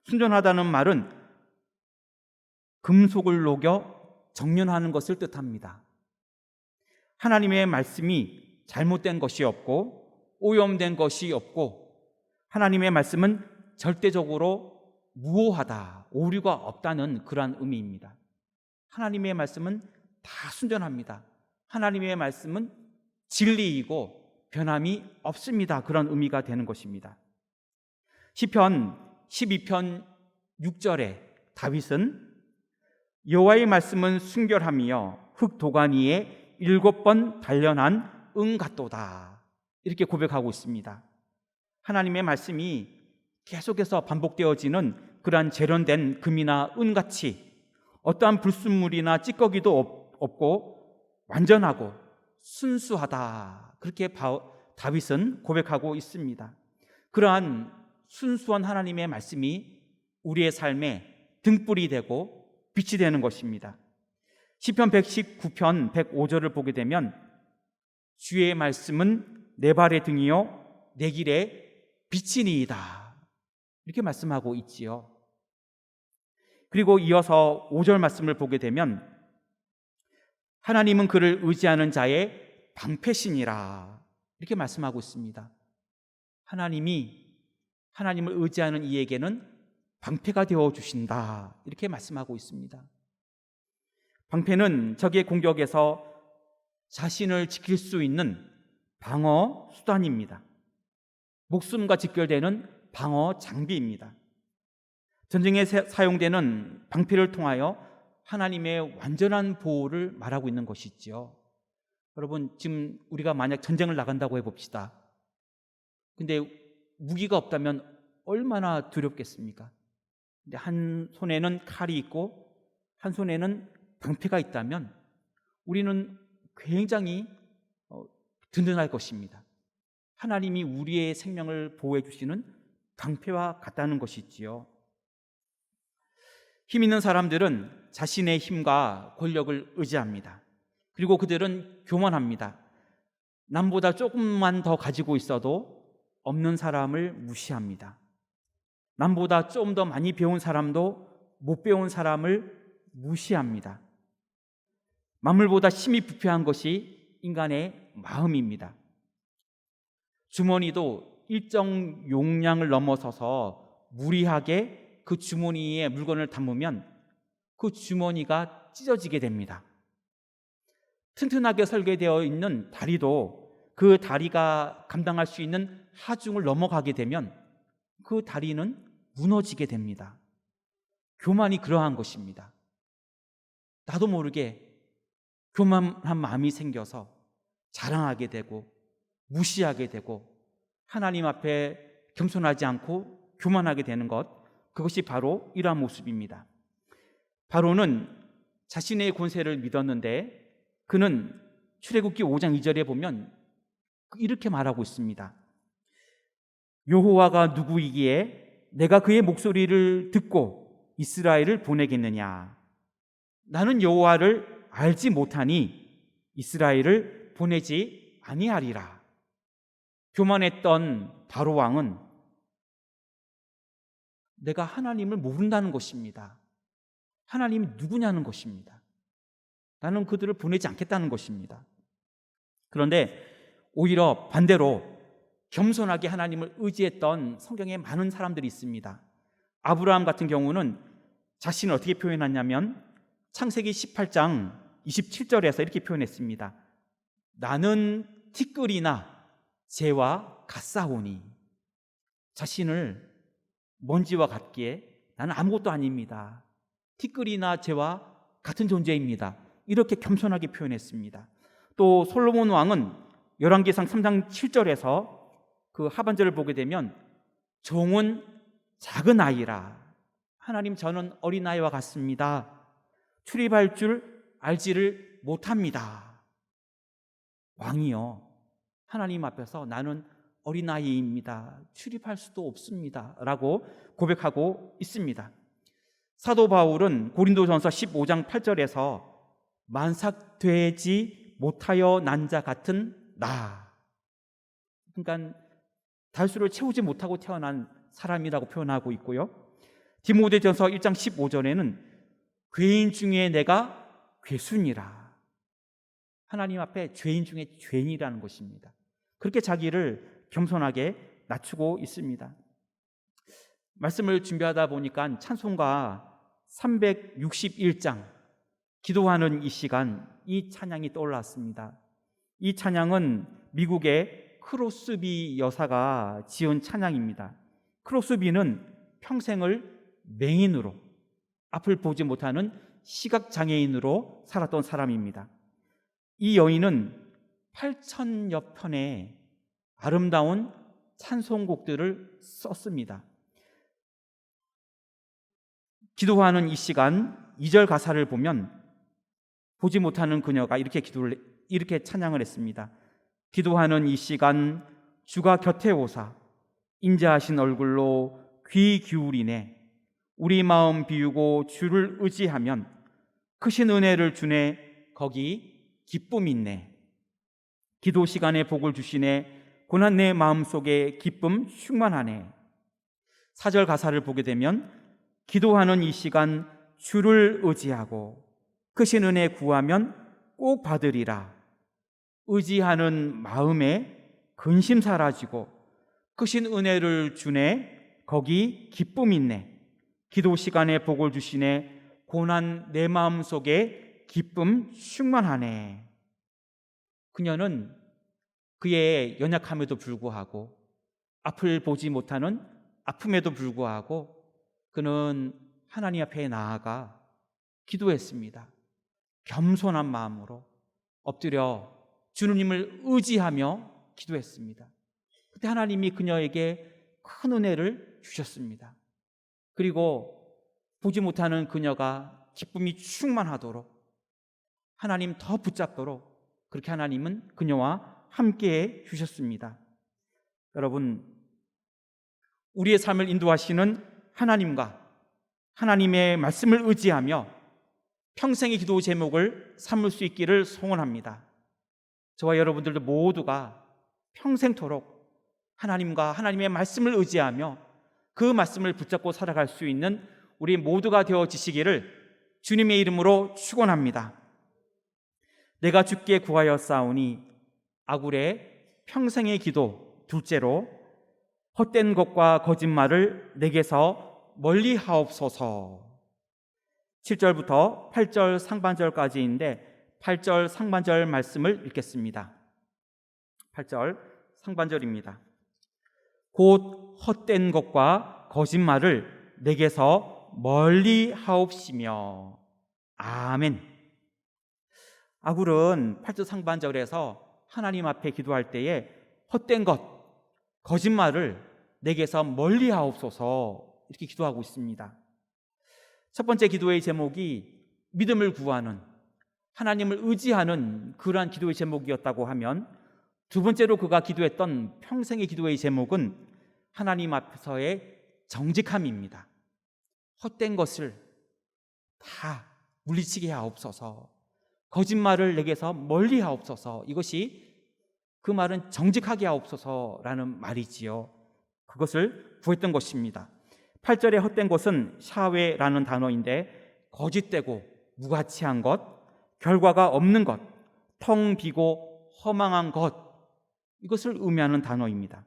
S6: 순전하다는 말은 금속을 녹여 정련하는 것을 뜻합니다. 하나님의 말씀이 잘못된 것이 없고 오염된 것이 없고, 하나님의 말씀은 절대적으로 무오하다, 오류가 없다는 그러한 의미입니다. 하나님의 말씀은 다 순전합니다. 하나님의 말씀은 진리이고 변함이 없습니다. 그런 의미가 되는 것입니다. 시편 12편 6절에 다윗은 여호와의 말씀은 순결하며 흙 도가니 위에 7번 단련한 은 같도다, 이렇게 고백하고 있습니다. 하나님의 말씀이 계속해서 반복되어지는 그러한 재련된 금이나 은같이 어떠한 불순물이나 찌꺼기도 없고 완전하고 순수하다, 그렇게 다윗은 고백하고 있습니다. 그러한 순수한 하나님의 말씀이 우리의 삶에 등불이 되고 빛이 되는 것입니다. 시편 119편 105절을 보게 되면 주의 말씀은 내 발의 등이요 내 길의 빛이니이다, 이렇게 말씀하고 있지요. 그리고 이어서 5절 말씀을 보게 되면 하나님은 그를 의지하는 자의 방패시니라, 이렇게 말씀하고 있습니다. 하나님을 의지하는 이에게는 방패가 되어 주신다, 이렇게 말씀하고 있습니다. 방패는 적의 공격에서 자신을 지킬 수 있는 방어 수단입니다. 목숨과 직결되는 방어 장비입니다. 전쟁에 사용되는 방패를 통하여 하나님의 완전한 보호를 말하고 있는 것이지요. 여러분, 지금 우리가 만약 전쟁을 나간다고 해봅시다. 근데 무기가 없다면 얼마나 두렵겠습니까? 근데 한 손에는 칼이 있고 한 손에는 방패가 있다면 우리는 굉장히 든든할 것입니다. 하나님이 우리의 생명을 보호해 주시는 방패와 같다는 것이지요. 힘 있는 사람들은 자신의 힘과 권력을 의지합니다. 그리고 그들은 교만합니다. 남보다 조금만 더 가지고 있어도 없는 사람을 무시합니다. 남보다 좀 더 많이 배운 사람도 못 배운 사람을 무시합니다. 만물보다 힘이 부패한 것이 인간의 마음입니다. 주머니도 일정 용량을 넘어서서 무리하게 그 주머니에 물건을 담으면 그 주머니가 찢어지게 됩니다. 튼튼하게 설계되어 있는 다리도 그 다리가 감당할 수 있는 하중을 넘어가게 되면 그 다리는 무너지게 됩니다. 교만이 그러한 것입니다. 나도 모르게 교만한 마음이 생겨서 자랑하게 되고 무시하게 되고 하나님 앞에 겸손하지 않고 교만하게 되는 것, 그것이 바로 이러한 모습입니다. 바로는 자신의 권세를 믿었는데 그는 출애굽기 5장 2절에 보면 이렇게 말하고 있습니다. 여호와가 누구이기에 내가 그의 목소리를 듣고 이스라엘을 보내겠느냐? 나는 여호와를 알지 못하니 이스라엘을 보내지 아니하리라. 교만했던 바로 왕은 내가 하나님을 모른다는 것입니다. 하나님이 누구냐는 것입니다. 나는 그들을 보내지 않겠다는 것입니다. 그런데 오히려 반대로 겸손하게 하나님을 의지했던 성경에 많은 사람들이 있습니다. 아브라함 같은 경우는 자신을 어떻게 표현하냐면 창세기 18장 27절에서 이렇게 표현했습니다. 나는 티끌이나 재와 같사오니, 자신을 먼지와 같기에 나는 아무것도 아닙니다. 티끌이나 재와 같은 존재입니다. 이렇게 겸손하게 표현했습니다. 또 솔로몬 왕은 열왕기상 3장 7절에서 그 하반절을 보게 되면 종은 작은 아이라 하나님 저는 어린아이와 같습니다. 출입할 줄 알지를 못합니다. 왕이요 하나님 앞에서 나는 어린아이입니다. 출입할 수도 없습니다. 라고 고백하고 있습니다. 사도 바울은 고린도전서 15장 8절에서 만삭되지 못하여 난 자 같은 나, 그러니까 달수를 채우지 못하고 태어난 사람이라고 표현하고 있고요. 디모데전서 1장 15절에는 죄인 중에 내가 괴순이라, 하나님 앞에 죄인 중에 죄인이라는 것입니다. 그렇게 자기를 겸손하게 낮추고 있습니다. 말씀을 준비하다 보니까 찬송가 361장 기도하는 이 시간, 이 찬양이 떠올랐습니다. 이 찬양은 미국의 크로스비 여사가 지은 찬양입니다. 크로스비는 평생을 맹인으로, 앞을 보지 못하는 시각장애인으로 살았던 사람입니다. 이 여인은 8,000여 편의 아름다운 찬송곡들을 썼습니다. 기도하는 이 시간 2절 가사를 보면 보지 못하는 그녀가 이렇게 찬양을 했습니다. 기도하는 이 시간 주가 곁에 오사 인자하신 얼굴로 귀 기울이네. 우리 마음 비우고 주를 의지하면 크신 은혜를 주네. 거기 기쁨 있네. 기도 시간에 복을 주시네. 고난 내 마음속에 기쁨 충만하네. 4절 가사를 보게 되면 기도하는 이 시간 주를 의지하고 크신 은혜 구하면 꼭 받으리라. 의지하는 마음에 근심 사라지고 크신 은혜를 주네. 거기 기쁨 있네. 기도 시간에 복을 주시네. 고난 내 마음속에 기쁨 충만하네. 그녀는 그의 연약함에도 불구하고, 앞을 보지 못하는 아픔에도 불구하고 그는 하나님 앞에 나아가 기도했습니다. 겸손한 마음으로 엎드려 주님을 의지하며 기도했습니다. 그때 하나님이 그녀에게 큰 은혜를 주셨습니다. 그리고 보지 못하는 그녀가 기쁨이 충만하도록, 하나님 더 붙잡도록 그렇게 하나님은 그녀와 함께해 주셨습니다. 여러분, 우리의 삶을 인도하시는 하나님과 하나님의 말씀을 의지하며 평생의 기도 제목을 삼을 수 있기를 소원합니다. 저와 여러분들도 모두가 평생토록 하나님과 하나님의 말씀을 의지하며 그 말씀을 붙잡고 살아갈 수 있는 우리 모두가 되어지시기를 주님의 이름으로 축원합니다. 내가 주께 구하여 싸우니 아굴의 평생의 기도, 둘째로 헛된 것과 거짓말을 내게서 멀리 하옵소서. 7절부터 8절 상반절까지인데 8절 상반절 말씀을 읽겠습니다. 8절 상반절입니다. 곧 헛된 것과 거짓말을 내게서 멀리 하옵시며. 아멘. 아굴은 8절 상반절에서 하나님 앞에 기도할 때에 헛된 것, 거짓말을 내게서 멀리 하옵소서 이렇게 기도하고 있습니다. 첫 번째 기도의 제목이 믿음을 구하는, 하나님을 의지하는 그러한 기도의 제목이었다고 하면, 두 번째로 그가 기도했던 평생의 기도의 제목은 하나님 앞에서의 정직함입니다. 헛된 것을 다 물리치게 하옵소서, 거짓말을 내게서 멀리 하옵소서. 이것이, 그 말은 정직하게 하옵소서라는 말이지요. 그것을 구했던 것입니다. 8절의 헛된 것은 샤웨라는 단어인데 거짓되고 무가치한 것, 결과가 없는 것, 텅 비고 허망한 것, 이것을 의미하는 단어입니다.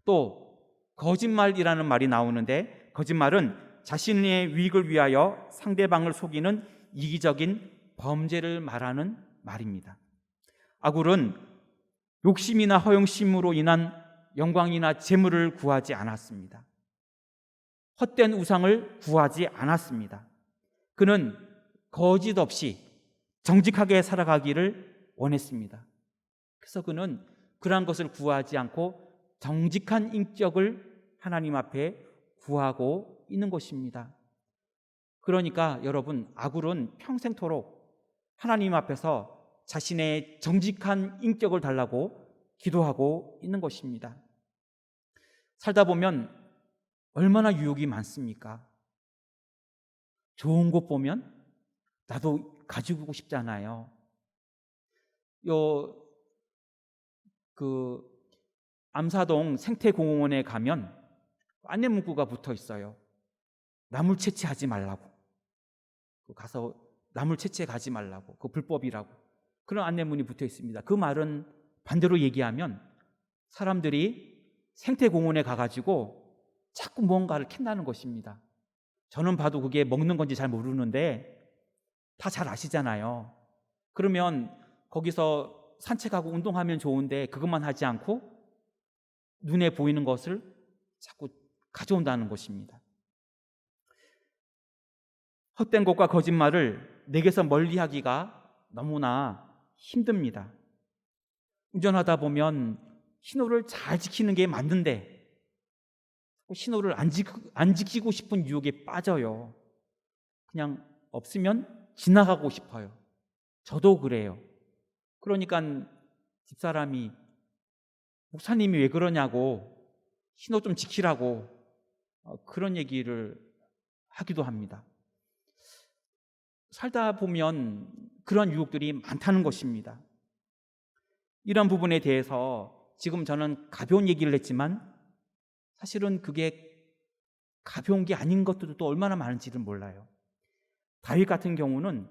S6: 또 거짓말이라는 말이 나오는데, 거짓말은 자신의 유익을 위하여 상대방을 속이는 이기적인 범죄를 말하는 말입니다. 아굴은 욕심이나 허영심으로 인한 영광이나 재물을 구하지 않았습니다. 헛된 우상을 구하지 않았습니다. 그는 거짓 없이 정직하게 살아가기를 원했습니다. 그래서 그는 그러한 것을 구하지 않고 정직한 인격을 하나님 앞에 구하고 있는 것입니다. 그러니까 여러분, 아굴은 평생토록 하나님 앞에서 자신의 정직한 인격을 달라고 기도하고 있는 것입니다. 살다 보면 얼마나 유혹이 많습니까? 좋은 곳 보면 나도 가지고 싶잖아요. 암사동 생태공원에 가면 안내 문구가 붙어 있어요. 나물 채취하지 말라고. 가서 나물 채취해 가지 말라고. 그거 불법이라고. 그런 안내문이 붙어 있습니다. 그 말은 반대로 얘기하면 사람들이 생태공원에 가가지고 자꾸 뭔가를 캔다는 것입니다. 저는 봐도 그게 먹는 건지 잘 모르는데 다 잘 아시잖아요. 그러면 거기서 산책하고 운동하면 좋은데 그것만 하지 않고 눈에 보이는 것을 자꾸 가져온다는 것입니다. 헛된 것과 거짓말을 내게서 멀리하기가 너무나 힘듭니다. 운전하다 보면 신호를 잘 지키는 게 맞는데 신호를 안 지키고 싶은 유혹에 빠져요. 그냥 없으면 지나가고 싶어요. 저도 그래요. 그러니까 집사람이 목사님이 왜 그러냐고, 신호 좀 지키라고 그런 얘기를 하기도 합니다. 살다 보면 그런 유혹들이 많다는 것입니다. 이런 부분에 대해서 지금 저는 가벼운 얘기를 했지만 사실은 그게 가벼운 게 아닌 것들도 얼마나 많은지를 몰라요. 다윗 같은 경우는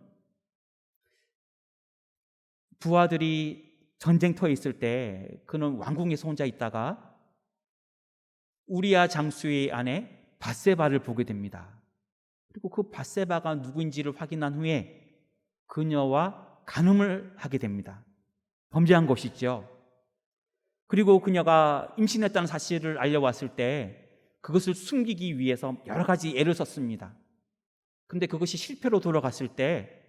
S6: 부하들이 전쟁터에 있을 때 그는 왕궁에서 혼자 있다가 우리야 장수의 아내 밧세바를 보게 됩니다. 그리고 그 밧세바가 누구인지를 확인한 후에 그녀와 간음을 하게 됩니다. 범죄한 것이죠. 그리고 그녀가 임신했다는 사실을 알려왔을 때 그것을 숨기기 위해서 여러 가지 애를 썼습니다. 근데 그것이 실패로 돌아갔을 때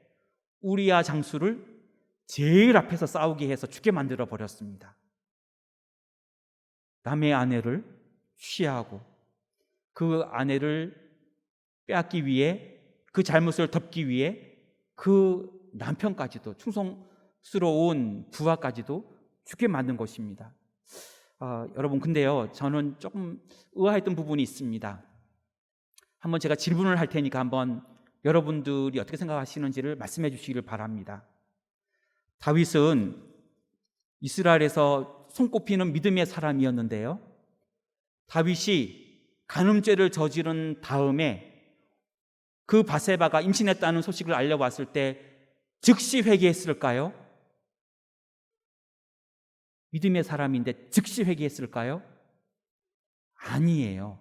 S6: 우리야 장수를 제일 앞에서 싸우게 해서 죽게 만들어 버렸습니다. 남의 아내를 취하고 그 아내를 빼앗기 위해, 그 잘못을 덮기 위해 그 남편까지도, 충성스러운 부하까지도 죽게 만든 것입니다. 여러분, 근데요, 저는 조금 의아했던 부분이 있습니다. 한번 제가 질문을 할 테니까 한번 여러분들이 어떻게 생각하시는지를 말씀해 주시기를 바랍니다. 다윗은 이스라엘에서 손꼽히는 믿음의 사람이었는데요, 다윗이 간음죄를 저지른 다음에 그 밧세바가 임신했다는 소식을 알려왔을 때 즉시 회개했을까요? 믿음의 사람인데 즉시 회개했을까요? 아니에요.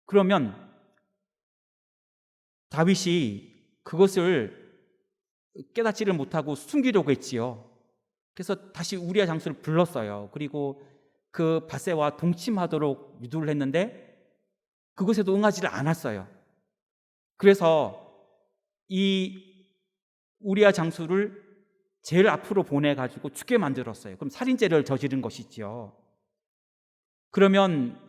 S6: 그러면 다윗이 그것을 깨닫지를 못하고 숨기려고 했지요. 그래서 다시 우리야 장수를 불렀어요. 그리고 그 밧세바와 동침하도록 유도를 했는데 그것에도 응하지를 않았어요. 그래서 이 우리야 장수를 제일 앞으로 보내가지고 죽게 만들었어요. 그럼 살인죄를 저지른 것이지요. 그러면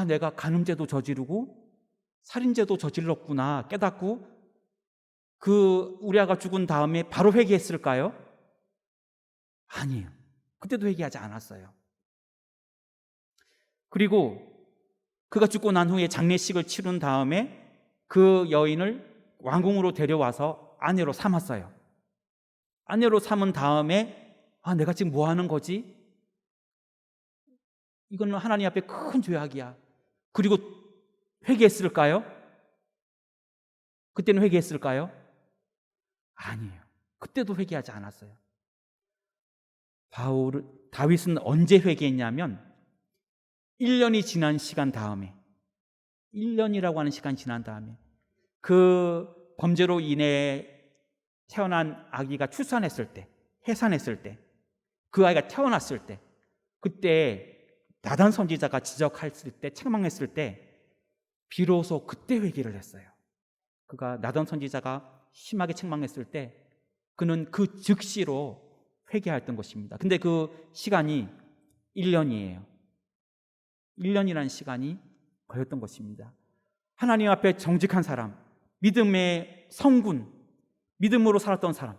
S6: 내가 간음죄도 저지르고 살인죄도 저질렀구나 깨닫고 그 우리아가 죽은 다음에 바로 회개했을까요? 아니에요. 그때도 회개하지 않았어요. 그리고 그가 죽고 난 후에 장례식을 치른 다음에 그 여인을 왕궁으로 데려와서 아내로 삼았어요. 아내로 삼은 다음에 내가 지금 뭐 하는 거지? 이거는 하나님 앞에 큰 죄악이야. 그리고 회개했을까요? 그때는 회개했을까요? 아니에요. 그때도 회개하지 않았어요. 다윗은 언제 회개했냐면 1년이 지난 시간 다음에, 1년이라고 하는 시간 지난 다음에 그 범죄로 인해 태어난 아기가 출산했을 때, 해산했을 때, 그 아이가 태어났을 때, 그때 나단 선지자가 지적했을 때, 책망했을 때 비로소 그때 회개를 했어요. 그가 나단 선지자가 심하게 책망했을 때 그는 그 즉시로 회개했던 것입니다. 근데 그 시간이 1년이에요. 1년이라는 시간이 걸렸던 것입니다. 하나님 앞에 정직한 사람, 믿음의 성군, 믿음으로 살았던 사람,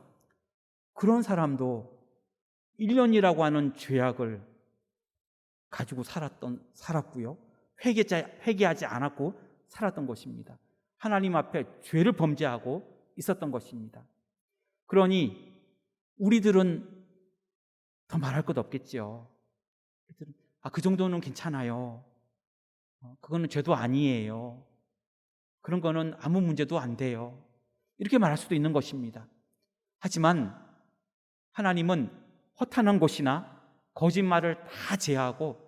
S6: 그런 사람도 1년이라고 하는 죄악을 가지고 살았고요. 회개하지 않았고 살았던 것입니다. 하나님 앞에 죄를 범죄하고 있었던 것입니다. 그러니 우리들은 더 말할 것 없겠지요. 그 정도는 괜찮아요. 그거는 죄도 아니에요. 그런 거는 아무 문제도 안 돼요. 이렇게 말할 수도 있는 것입니다. 하지만 하나님은 허탄한 것이나 거짓말을 다 제하고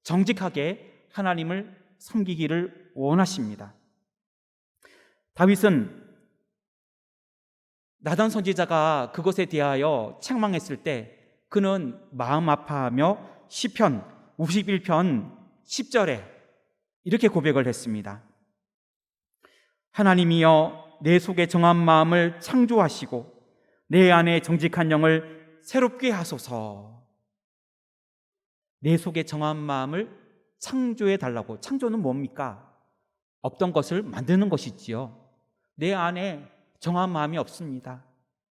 S6: 정직하게 하나님을 섬기기를 원하십니다. 다윗은 나단 선지자가 그것에 대하여 책망했을 때 그는 마음 아파하며 시편 51편 10절에 이렇게 고백을 했습니다. 하나님이여 내 속에 정한 마음을 창조하시고 내 안에 정직한 영을 새롭게 하소서. 내 속에 정한 마음을 창조해 달라고. 창조는 뭡니까? 없던 것을 만드는 것이지요. 내 안에 정한 마음이 없습니다.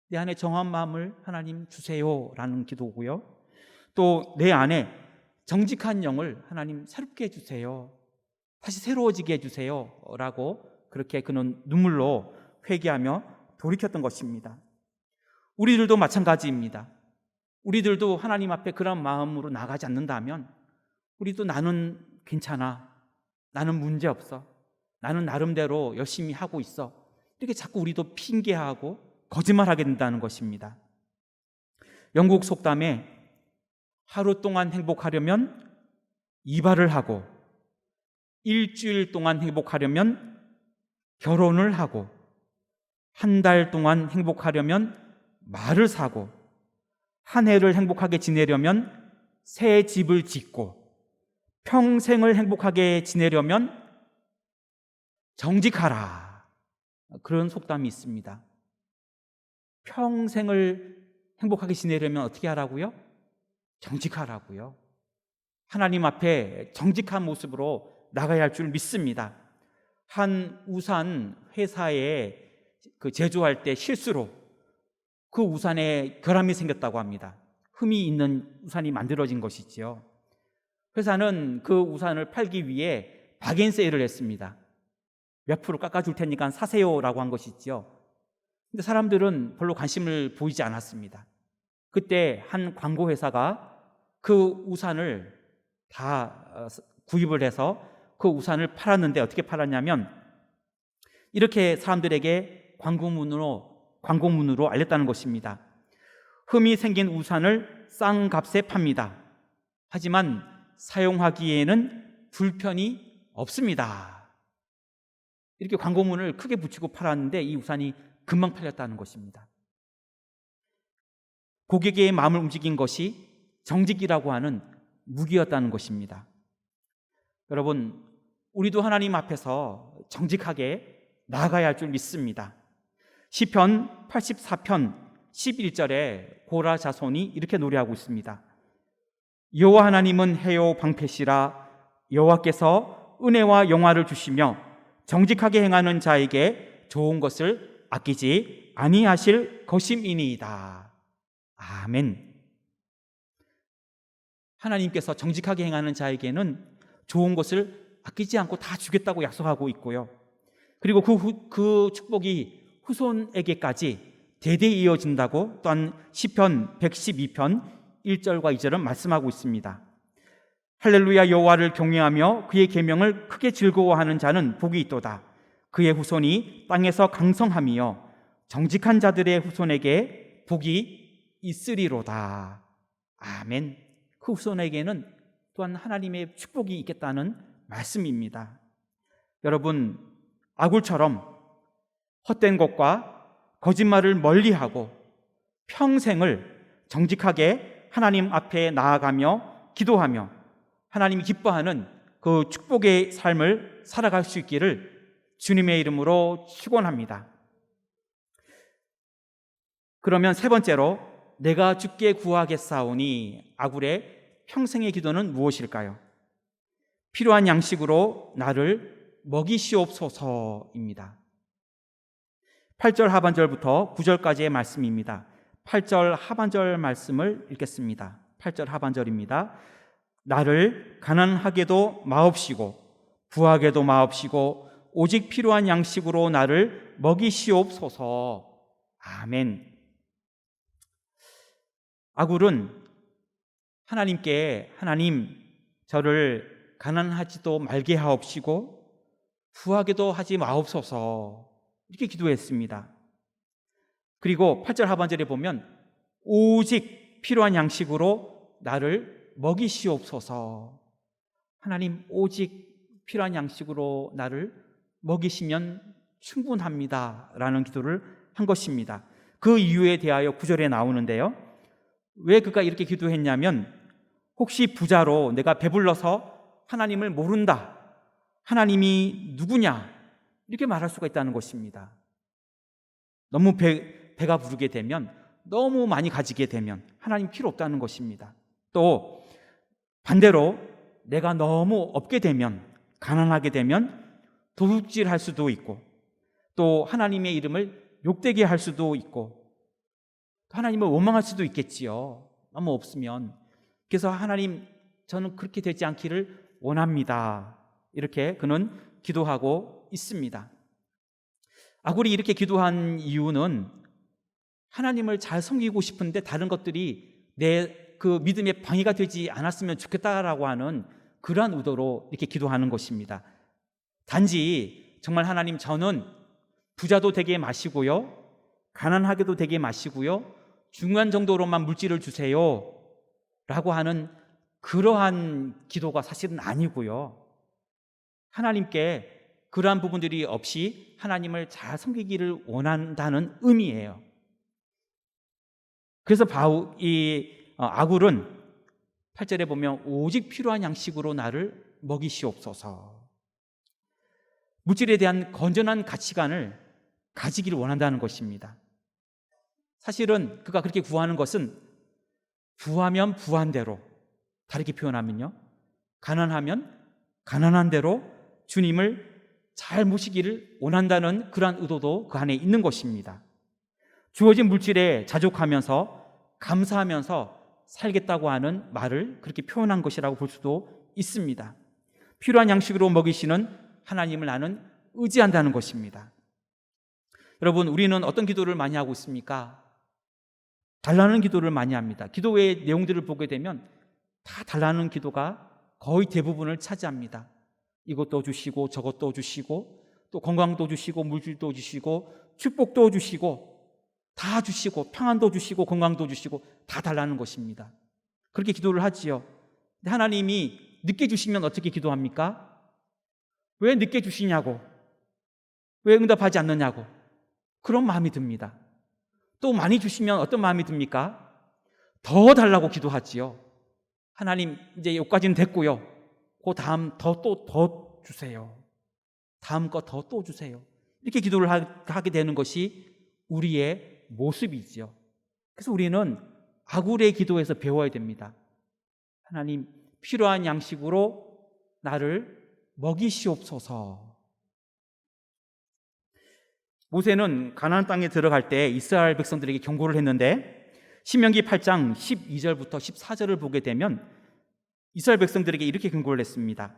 S6: 내 안에 정한 마음을 하나님 주세요라는 기도고요. 또 내 안에 정직한 영을 하나님 새롭게 해주세요. 다시 새로워지게 해주세요라고 그렇게 그는 눈물로 회개하며 돌이켰던 것입니다. 우리들도 마찬가지입니다. 우리들도 하나님 앞에 그런 마음으로 나가지 않는다면 우리도 나는 괜찮아, 나는 문제없어, 나는 나름대로 열심히 하고 있어, 이렇게 자꾸 우리도 핑계하고 거짓말하게 된다는 것입니다. 영국 속담에 하루 동안 행복하려면 이발을 하고 일주일 동안 행복하려면 결혼을 하고 한 달 동안 행복하려면 말을 사고 한 해를 행복하게 지내려면 새 집을 짓고 평생을 행복하게 지내려면 정직하라. 그런 속담이 있습니다. 평생을 행복하게 지내려면 어떻게 하라고요? 정직하라고요. 하나님 앞에 정직한 모습으로 나가야 할 줄 믿습니다. 한 우산 회사에 제조할 때 실수로 그 우산에 결함이 생겼다고 합니다. 흠이 있는 우산이 만들어진 것이지요. 회사는 그 우산을 팔기 위해 박앤세일을 했습니다. 몇 프로 깎아줄 테니까 사세요라고 한 것이지요. 근데 사람들은 별로 관심을 보이지 않았습니다. 그때 한 광고 회사가 그 우산을 다 구입을 해서 그 우산을 팔았는데 어떻게 팔았냐면 이렇게 사람들에게 광고문으로 알렸다는 것입니다. 흠이 생긴 우산을 싼 값에 팝니다. 하지만 사용하기에는 불편이 없습니다. 이렇게 광고문을 크게 붙이고 팔았는데 이 우산이 금방 팔렸다는 것입니다. 고객의 마음을 움직인 것이 정직이라고 하는 무기였다는 것입니다. 여러분, 우리도 하나님 앞에서 정직하게 나아가야 할 줄 믿습니다. 시편 84편 11절에 고라 자손이 이렇게 노래하고 있습니다. 여호와 하나님은 해요 방패시라. 여호와께서 은혜와 영화를 주시며 정직하게 행하는 자에게 좋은 것을 아끼지 아니하실 것임이니이다. 아멘. 하나님께서 정직하게 행하는 자에게는 좋은 것을 아끼지 않고 다 주겠다고 약속하고 있고요. 그리고 그 축복이 후손에게까지 대대히 이어진다고 또한 시편 112편 1절과 2절은 말씀하고 있습니다. 할렐루야. 여호와를 경외하며 그의 계명을 크게 즐거워하는 자는 복이 있도다. 그의 후손이 땅에서 강성하며 정직한 자들의 후손에게 복이 있으리로다. 아멘. 그 후손에게는 또한 하나님의 축복이 있겠다는 말씀입니다. 여러분, 아굴처럼 헛된 것과 거짓말을 멀리하고 평생을 정직하게 하나님 앞에 나아가며 기도하며 하나님이 기뻐하는 그 축복의 삶을 살아갈 수 있기를 주님의 이름으로 축원합니다. 그러면 세 번째로 내가 주께 구하겠사오니 아굴의 평생의 기도는 무엇일까요? 필요한 양식으로 나를 먹이시옵소서입니다. 8절 하반절부터 9절까지의 말씀입니다. 8절 하반절 말씀을 읽겠습니다. 8절 하반절입니다. 나를 가난하게도 마옵시고 부하게도 마옵시고 오직 필요한 양식으로 나를 먹이시옵소서. 아멘. 아굴은 하나님께 하나님 저를 가난하지도 말게 하옵시고 부하게도 하지 마옵소서 이렇게 기도했습니다. 그리고 8절 하반절에 보면 오직 필요한 양식으로 나를 먹이시옵소서. 하나님 오직 필요한 양식으로 나를 먹이시면 충분합니다 라는 기도를 한 것입니다. 그 이유에 대하여 9절에 나오는데요, 왜 그가 이렇게 기도했냐면 혹시 부자로 내가 배불러서 하나님을 모른다, 하나님이 누구냐 이렇게 말할 수가 있다는 것입니다. 너무 배가 부르게 되면, 너무 많이 가지게 되면 하나님 필요 없다는 것입니다. 또 반대로 내가 너무 없게 되면, 가난하게 되면 도둑질할 수도 있고, 또 하나님의 이름을 욕되게 할 수도 있고, 하나님을 원망할 수도 있겠지요. 너무 없으면. 그래서 하나님 저는 그렇게 되지 않기를 원합니다. 이렇게 그는 기도하고 있습니다. 아굴이 이렇게 기도한 이유는 하나님을 잘 섬기고 싶은데 다른 것들이 내 그 믿음의 방해가 되지 않았으면 좋겠다라고 하는 그러한 의도로 이렇게 기도하는 것입니다. 단지 정말 하나님 저는 부자도 되게 마시고요, 가난하게도 되게 마시고요, 중요한 정도로만 물질을 주세요 라고 하는 그러한 기도가 사실은 아니고요, 하나님께 그러한 부분들이 없이 하나님을 잘 섬기기를 원한다는 의미예요. 그래서 아굴은 8절에 보면 오직 필요한 양식으로 나를 먹이시옵소서. 물질에 대한 건전한 가치관을 가지기를 원한다는 것입니다. 사실은 그가 그렇게 구하는 것은 부하면 부한 대로, 다르게 표현하면요, 가난하면 가난한 대로 주님을 잘 모시기를 원한다는 그러한 의도도 그 안에 있는 것입니다. 주어진 물질에 자족하면서 감사하면서 살겠다고 하는 말을 그렇게 표현한 것이라고 볼 수도 있습니다. 필요한 양식으로 먹이시는 하나님을 나는 의지한다는 것입니다. 여러분, 우리는 어떤 기도를 많이 하고 있습니까? 달라는 기도를 많이 합니다. 기도의 내용들을 보게 되면 다 달라는 기도가 거의 대부분을 차지합니다. 이것도 주시고 저것도 주시고, 또 건강도 주시고 물질도 주시고 축복도 주시고 다 주시고, 평안도 주시고 건강도 주시고 다 달라는 것입니다. 그렇게 기도를 하지요. 근데 하나님이 늦게 주시면 어떻게 기도합니까? 왜 늦게 주시냐고, 왜 응답하지 않느냐고, 그런 마음이 듭니다. 또 많이 주시면 어떤 마음이 듭니까? 더 달라고 기도하지요. 하나님 이제 여기까지는 됐고요, 그 다음 더 주세요. 다음 거 또 주세요. 이렇게 기도를 하게 되는 것이 우리의 모습이지요. 그래서 우리는 아굴의 기도에서 배워야 됩니다. 하나님 필요한 양식으로 나를 먹이시옵소서. 모세는 가나안 땅에 들어갈 때 이스라엘 백성들에게 경고를 했는데 신명기 8장 12절부터 14절을 보게 되면 이스라엘 백성들에게 이렇게 경고를 했습니다.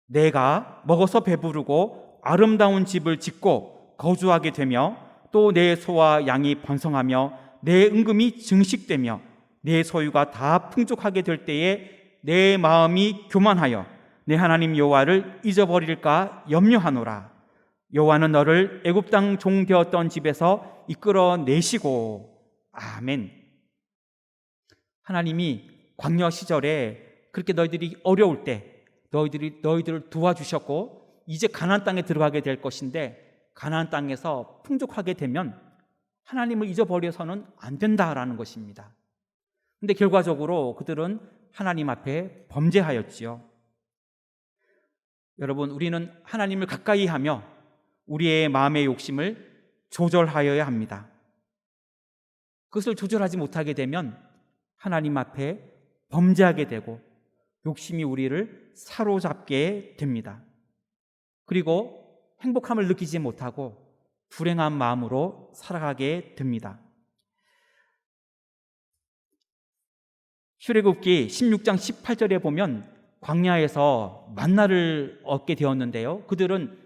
S6: 내가 먹어서 배부르고 아름다운 집을 짓고 거주하게 되며 또 내 소와 양이 번성하며 내 은금이 증식되며 내 소유가 다 풍족하게 될 때에 내 마음이 교만하여 내 하나님 여호와를 잊어버릴까 염려하노라. 여호와는 너를 애굽 땅 종 되었던 집에서 이끌어내시고. 아멘. 하나님이 광야 시절에 그렇게 너희들이 어려울 때 너희들을 도와주셨고 이제 가나안 땅에 들어가게 될 것인데, 가나안 땅에서 풍족하게 되면 하나님을 잊어버려서는 안 된다라는 것입니다. 그런데 결과적으로 그들은 하나님 앞에 범죄하였지요. 여러분, 우리는 하나님을 가까이 하며 우리의 마음의 욕심을 조절하여야 합니다. 그것을 조절하지 못하게 되면 하나님 앞에 범죄하게 되고 욕심이 우리를 사로잡게 됩니다. 그리고 행복함을 느끼지 못하고 불행한 마음으로 살아가게 됩니다. 출애굽기 16장 18절에 보면 광야에서 만나를 얻게 되었는데요, 그들은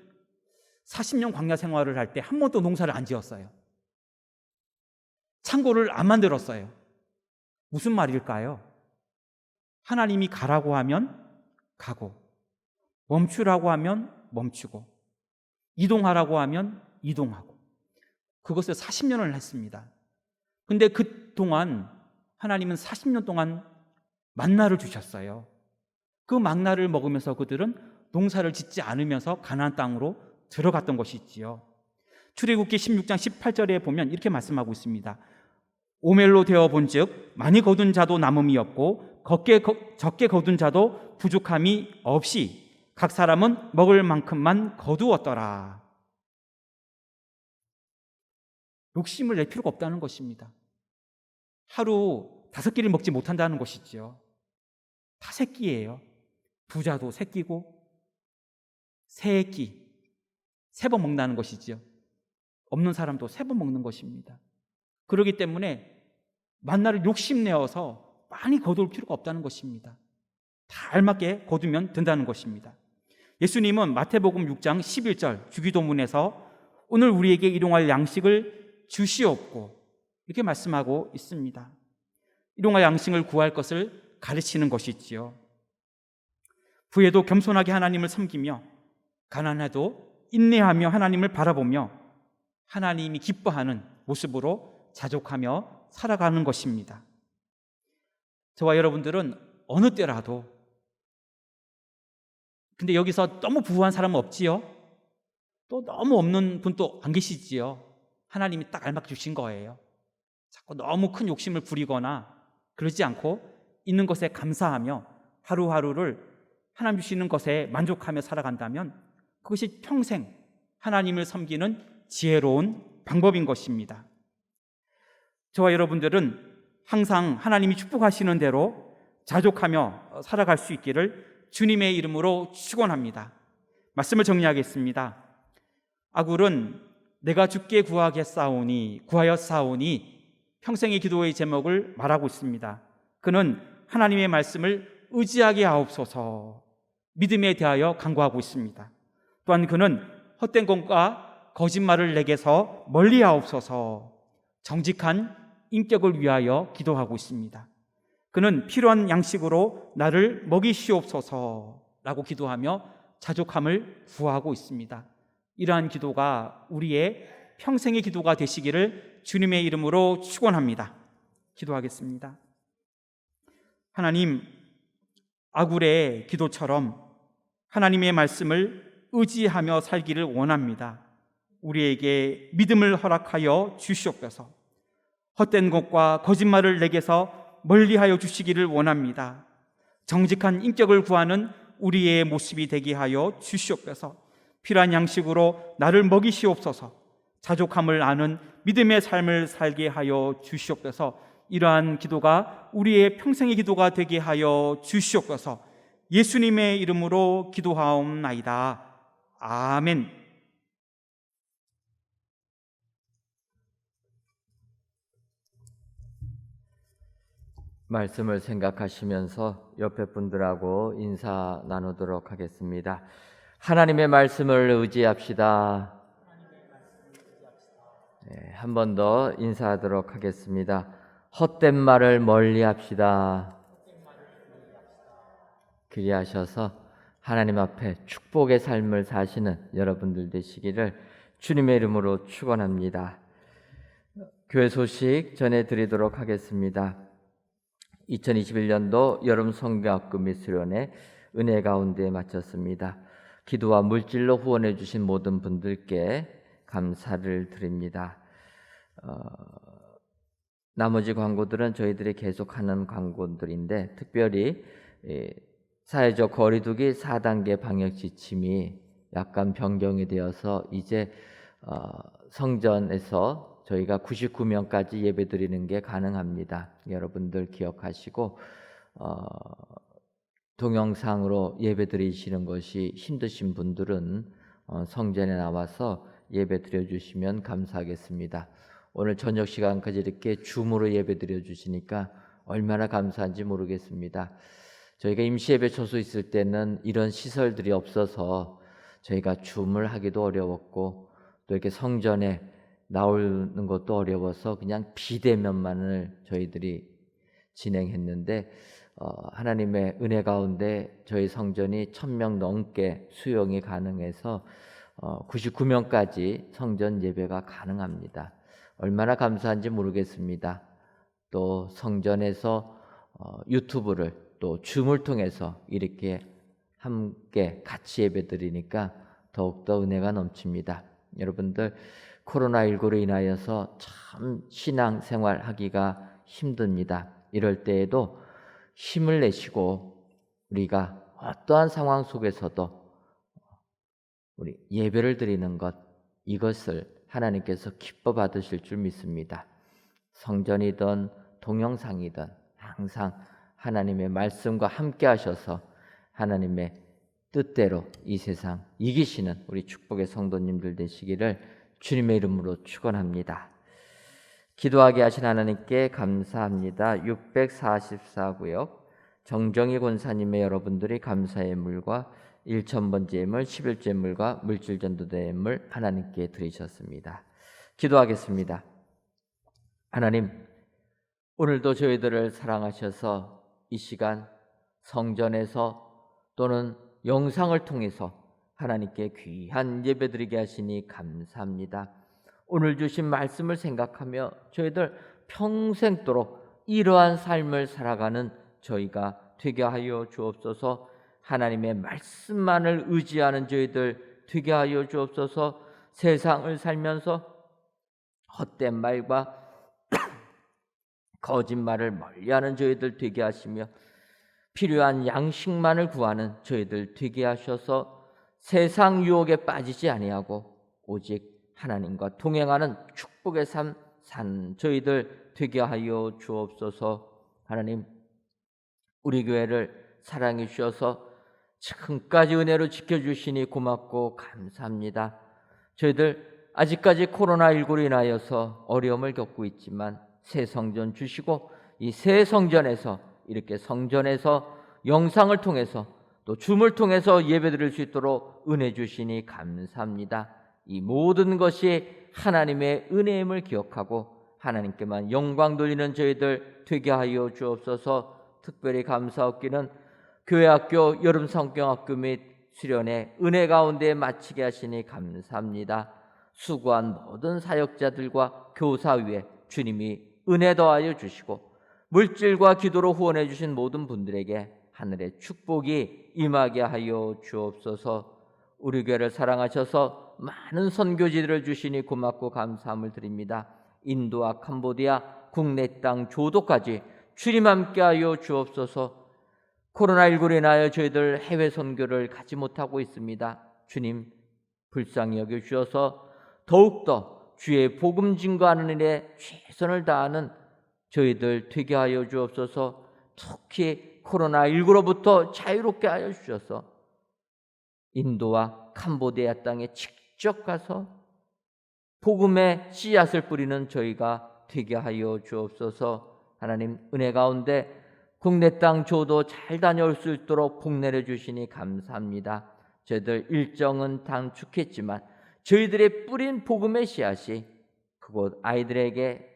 S6: 40년 광야 생활을 할 때 한 번도 농사를 안 지었어요. 창고를 안 만들었어요. 무슨 말일까요? 하나님이 가라고 하면 가고, 멈추라고 하면 멈추고, 이동하라고 하면 이동하고, 그것을 40년을 했습니다. 근데 그동안 하나님은 40년 동안 만나를 주셨어요. 그 만나를 먹으면서 그들은 농사를 짓지 않으면서 가나안 땅으로 들어갔던 것이지요. 출애굽기 16장 18절에 보면 이렇게 말씀하고 있습니다. 오멜로 되어 본즉 많이 거둔 자도 남음이 없고 적게 거둔 자도 부족함이 없이 각 사람은 먹을 만큼만 거두었더라. 욕심을 낼 필요가 없다는 것입니다. 하루 5끼를 먹지 못한다는 것이지요. 다 새끼예요. 부자도 새끼고 세 끼, 3번 먹는다는 것이지요. 없는 사람도 3번 먹는 것입니다. 그렇기 때문에 만나를 욕심내어서 많이 거둘 필요가 없다는 것입니다. 다 알맞게 거두면 된다는 것입니다. 예수님은 마태복음 6장 11절 주기도문에서 오늘 우리에게 일용할 양식을 주시옵고 이렇게 말씀하고 있습니다. 일용할 양식을 구할 것을 가르치는 것이지요. 부에도 겸손하게 하나님을 섬기며 가난해도 인내하며 하나님을 바라보며 하나님이 기뻐하는 모습으로 자족하며 살아가는 것입니다. 저와 여러분들은 어느 때라도, 근데 여기서 너무 부유한 사람은 없지요? 또 너무 없는 분도 안 계시지요? 하나님이 딱 알맞게 주신 거예요. 자꾸 너무 큰 욕심을 부리거나 그러지 않고 있는 것에 감사하며 하루하루를 하나님 주시는 것에 만족하며 살아간다면 그것이 평생 하나님을 섬기는 지혜로운 방법인 것입니다. 저와 여러분들은 항상 하나님이 축복하시는 대로 자족하며 살아갈 수 있기를 주님의 이름으로 축원합니다. 말씀을 정리하겠습니다. 아굴은 내가 주께 구하였사오니 평생의 기도의 제목을 말하고 있습니다. 그는 하나님의 말씀을 의지하게 하옵소서 믿음에 대하여 간구하고 있습니다. 또한 그는 헛된 것과 거짓말을 내게서 멀리 하옵소서 정직한 인격을 위하여 기도하고 있습니다. 그는 필요한 양식으로 나를 먹이시옵소서라고 기도하며 자족함을 구하고 있습니다. 이러한 기도가 우리의 평생의 기도가 되시기를 주님의 이름으로 축원합니다. 기도하겠습니다. 하나님, 아굴의 기도처럼 하나님의 말씀을 의지하며 살기를 원합니다. 우리에게 믿음을 허락하여 주시옵소서. 헛된 것과 거짓말을 내게서 멀리하여 주시기를 원합니다. 정직한 인격을 구하는 우리의 모습이 되게 하여 주시옵소서. 필요한 양식으로 나를 먹이시옵소서. 자족함을 아는 믿음의 삶을 살게 하여 주시옵소서. 이러한 기도가 우리의 평생의 기도가 되게 하여 주시옵소서. 예수님의 이름으로 기도하옵나이다. 아멘.
S4: 말씀을 생각하시면서 옆에 분들하고 인사 나누도록 하겠습니다. 하나님의 말씀을 의지합시다. 네, 한 번 더 인사하도록 하겠습니다. 헛된 말을 멀리합시다. 그리하셔서 하나님 앞에 축복의 삶을 사시는 여러분들 되시기를 주님의 이름으로 축원합니다. 교회 소식 전해드리도록 하겠습니다. 2021년도 여름 성경학교 미술원의 은혜 가운데 마쳤습니다. 기도와 물질로 후원해 주신 모든 분들께 감사를 드립니다. 나머지 광고들은 저희들이 계속하는 광고들인데 특별히 사회적 거리두기 4단계 방역 지침이 약간 변경이 되어서 이제 성전에서 저희가 99명까지 예배드리는 게 가능합니다. 여러분들 기억하시고 동영상으로 예배드리시는 것이 힘드신 분들은 성전에 나와서 예배 드려주시면 감사하겠습니다. 오늘 저녁 시간까지 이렇게 줌으로 예배 드려주시니까 얼마나 감사한지 모르겠습니다. 저희가 임시예배 초소 있을 때는 이런 시설들이 없어서 저희가 줌을 하기도 어려웠고 또 이렇게 성전에 나오는 것도 어려워서 그냥 비대면만을 저희들이 진행했는데 하나님의 은혜 가운데 저희 성전이 1000명 넘게 수용이 가능해서 99명까지 성전 예배가 가능합니다. 얼마나 감사한지 모르겠습니다. 또 성전에서 유튜브를 또 줌을 통해서 이렇게 함께 같이 예배드리니까 더욱더 은혜가 넘칩니다. 여러분들 코로나19로 인하여서 참 신앙생활 하기가 힘듭니다. 이럴 때에도 힘을 내시고 우리가 어떠한 상황 속에서도 우리 예배를 드리는 것, 이것을 하나님께서 기뻐 받으실 줄 믿습니다. 성전이든 동영상이든 항상 하나님의 말씀과 함께 하셔서 하나님의 뜻대로 이 세상 이기시는 우리 축복의 성도님들 되시기를 주님의 이름으로 축원합니다. 기도하게 하신 하나님께 감사합니다. 644구역 정정희 권사님의 여러분들이 감사의 물과 1000번째 예물, 11째 예물과 물질 전도대 예물 하나님께 드리셨습니다. 기도하겠습니다. 하나님, 오늘도 저희들을 사랑하셔서 이 시간 성전에서 또는 영상을 통해서 하나님께 귀한 예배드리게 하시니 감사합니다. 오늘 주신 말씀을 생각하며 저희들 평생도록 이러한 삶을 살아가는 저희가 되게 하여 주옵소서. 하나님의 말씀만을 의지하는 저희들 되게 하여 주옵소서. 세상을 살면서 헛된 말과 거짓말을 멀리하는 저희들 되게 하시며 필요한 양식만을 구하는 저희들 되게 하셔서 세상 유혹에 빠지지 아니하고 오직 하나님과 동행하는 축복의 삶 산 저희들 되게 하여 주옵소서. 하나님, 우리 교회를 사랑해 주셔서 지금까지 은혜로 지켜주시니 고맙고 감사합니다. 저희들 아직까지 코로나19로 인하여서 어려움을 겪고 있지만 새 성전 주시고 이 새 성전에서 이렇게 성전에서 영상을 통해서 또 줌을 통해서 예배드릴 수 있도록 은혜 주시니 감사합니다. 이 모든 것이 하나님의 은혜임을 기억하고 하나님께만 영광 돌리는 저희들 되게 하여 주옵소서. 특별히 감사하기는 교회학교 여름 성경학교 및 수련회 은혜 가운데 마치게 하시니 감사합니다. 수고한 모든 사역자들과 교사 위에 주님이 은혜 더하여 주시고 물질과 기도로 후원해 주신 모든 분들에게 하늘의 축복이 임하게 하여 주옵소서. 우리 교회를 사랑하셔서 많은 선교지들을 주시니 고맙고 감사함을 드립니다. 인도와 캄보디아 국내 땅 조도까지 주님 함께하여 주옵소서. 코로나19로 인하여 저희들 해외 선교를 가지 못하고 있습니다. 주님 불쌍히 여겨주셔서 더욱더 주의 복음 증거하는 일에 최선을 다하는 저희들 되게 하여 주옵소서. 특히 코로나19로부터 자유롭게 하여 주셔서 인도와 캄보디아 땅에 직접 가서 복음의 씨앗을 뿌리는 저희가 되게 하여 주옵소서. 하나님, 은혜 가운데 국내 땅 조도 잘 다녀올 수 있도록 복 내려주시니 감사합니다. 저희들 일정은 단축했지만 저희들의 뿌린 복음의 씨앗이 그곳 아이들에게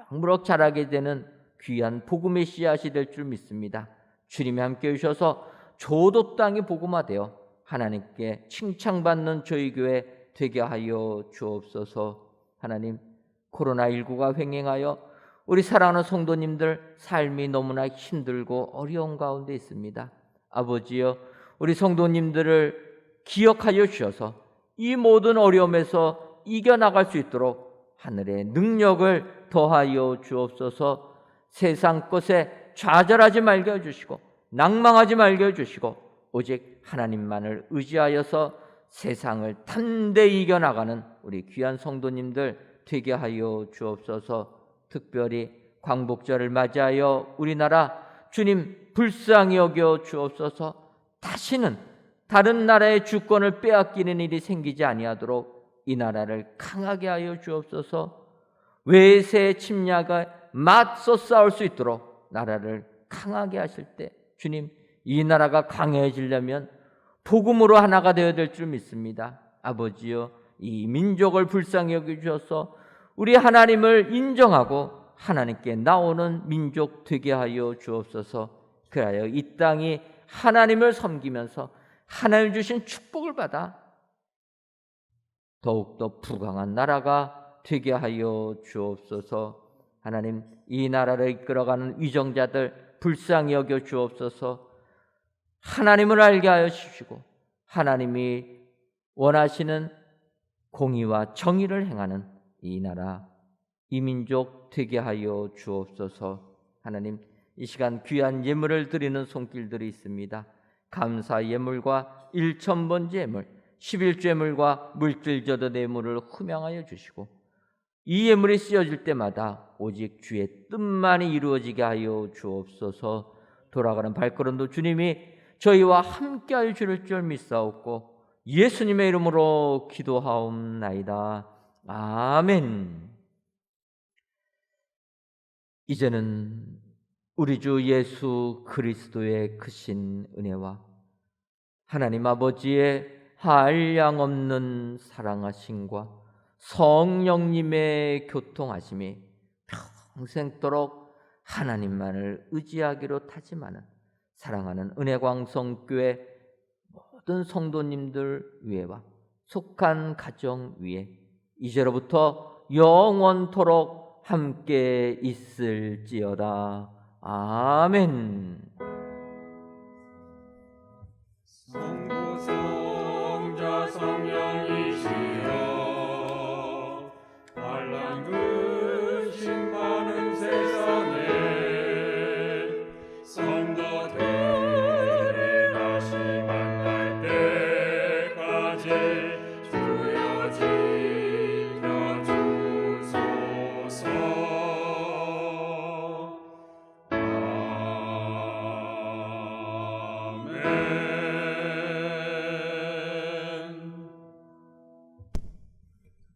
S4: 무럭무럭 자라게 되는 귀한 복음의 씨앗이 될 줄 믿습니다. 주님이 함께 해주셔서 조도 땅이 복음화되어 하나님께 칭찬받는 저희 교회 되게 하여 주옵소서. 하나님, 코로나19가 횡행하여 우리 사랑하는 성도님들 삶이 너무나 힘들고 어려운 가운데 있습니다. 아버지여, 우리 성도님들을 기억하여 주셔서 이 모든 어려움에서 이겨나갈 수 있도록 하늘의 능력을 더하여 주옵소서. 세상 것에 좌절하지 말게 해주시고 낭망하지 말게 해주시고 오직 하나님만을 의지하여서 세상을 담대히 이겨나가는 우리 귀한 성도님들 되게 하여 주옵소서. 특별히 광복절을 맞이하여 우리나라 주님 불쌍히 여겨 주옵소서. 다시는 다른 나라의 주권을 빼앗기는 일이 생기지 아니하도록 이 나라를 강하게 하여 주옵소서. 외세 침략에 맞서 싸울 수 있도록 나라를 강하게 하실 때 주님, 이 나라가 강해지려면 복음으로 하나가 되어야 될 줄 믿습니다. 아버지여, 이 민족을 불쌍히 여겨주셔서 우리 하나님을 인정하고 하나님께 나오는 민족 되게 하여 주옵소서. 그리하여 이 땅이 하나님을 섬기면서 하나님 주신 축복을 받아 더욱더 부강한 나라가 되게 하여 주옵소서. 하나님, 이 나라를 이끌어가는 위정자들 불쌍히 여겨 주옵소서. 하나님을 알게 하여 주시고 하나님이 원하시는 공의와 정의를 행하는 이 나라, 이 민족 되게 하여 주옵소서. 하나님, 이 시간 귀한 예물을 드리는 손길들이 있습니다. 감사 예물과 일천번제 예물, 11조 예물과 물질저도 예물을 후명하여 주시고 이 예물이 쓰여질 때마다 오직 주의 뜻만이 이루어지게 하여 주옵소서. 돌아가는 발걸음도 주님이 저희와 함께하여 주실 줄 믿사옵고 예수님의 이름으로 기도하옵나이다. 아멘. 이제는 우리 주 예수 그리스도의 크신 은혜와 하나님 아버지의 한량없는 사랑하심과 성령님의 교통하심이 평생도록 하나님만을 의지하기로 다짐하는 사랑하는 은혜광성교회 모든 성도님들 위에와 속한 가정 위에 이제로부터 영원토록 함께 있을지어다. 아멘.
S2: 성부 성자 성령이시여 환난 근심 많은 세상에 성도들이 다시 만날 때까지 주여 지켜주소서. 아멘.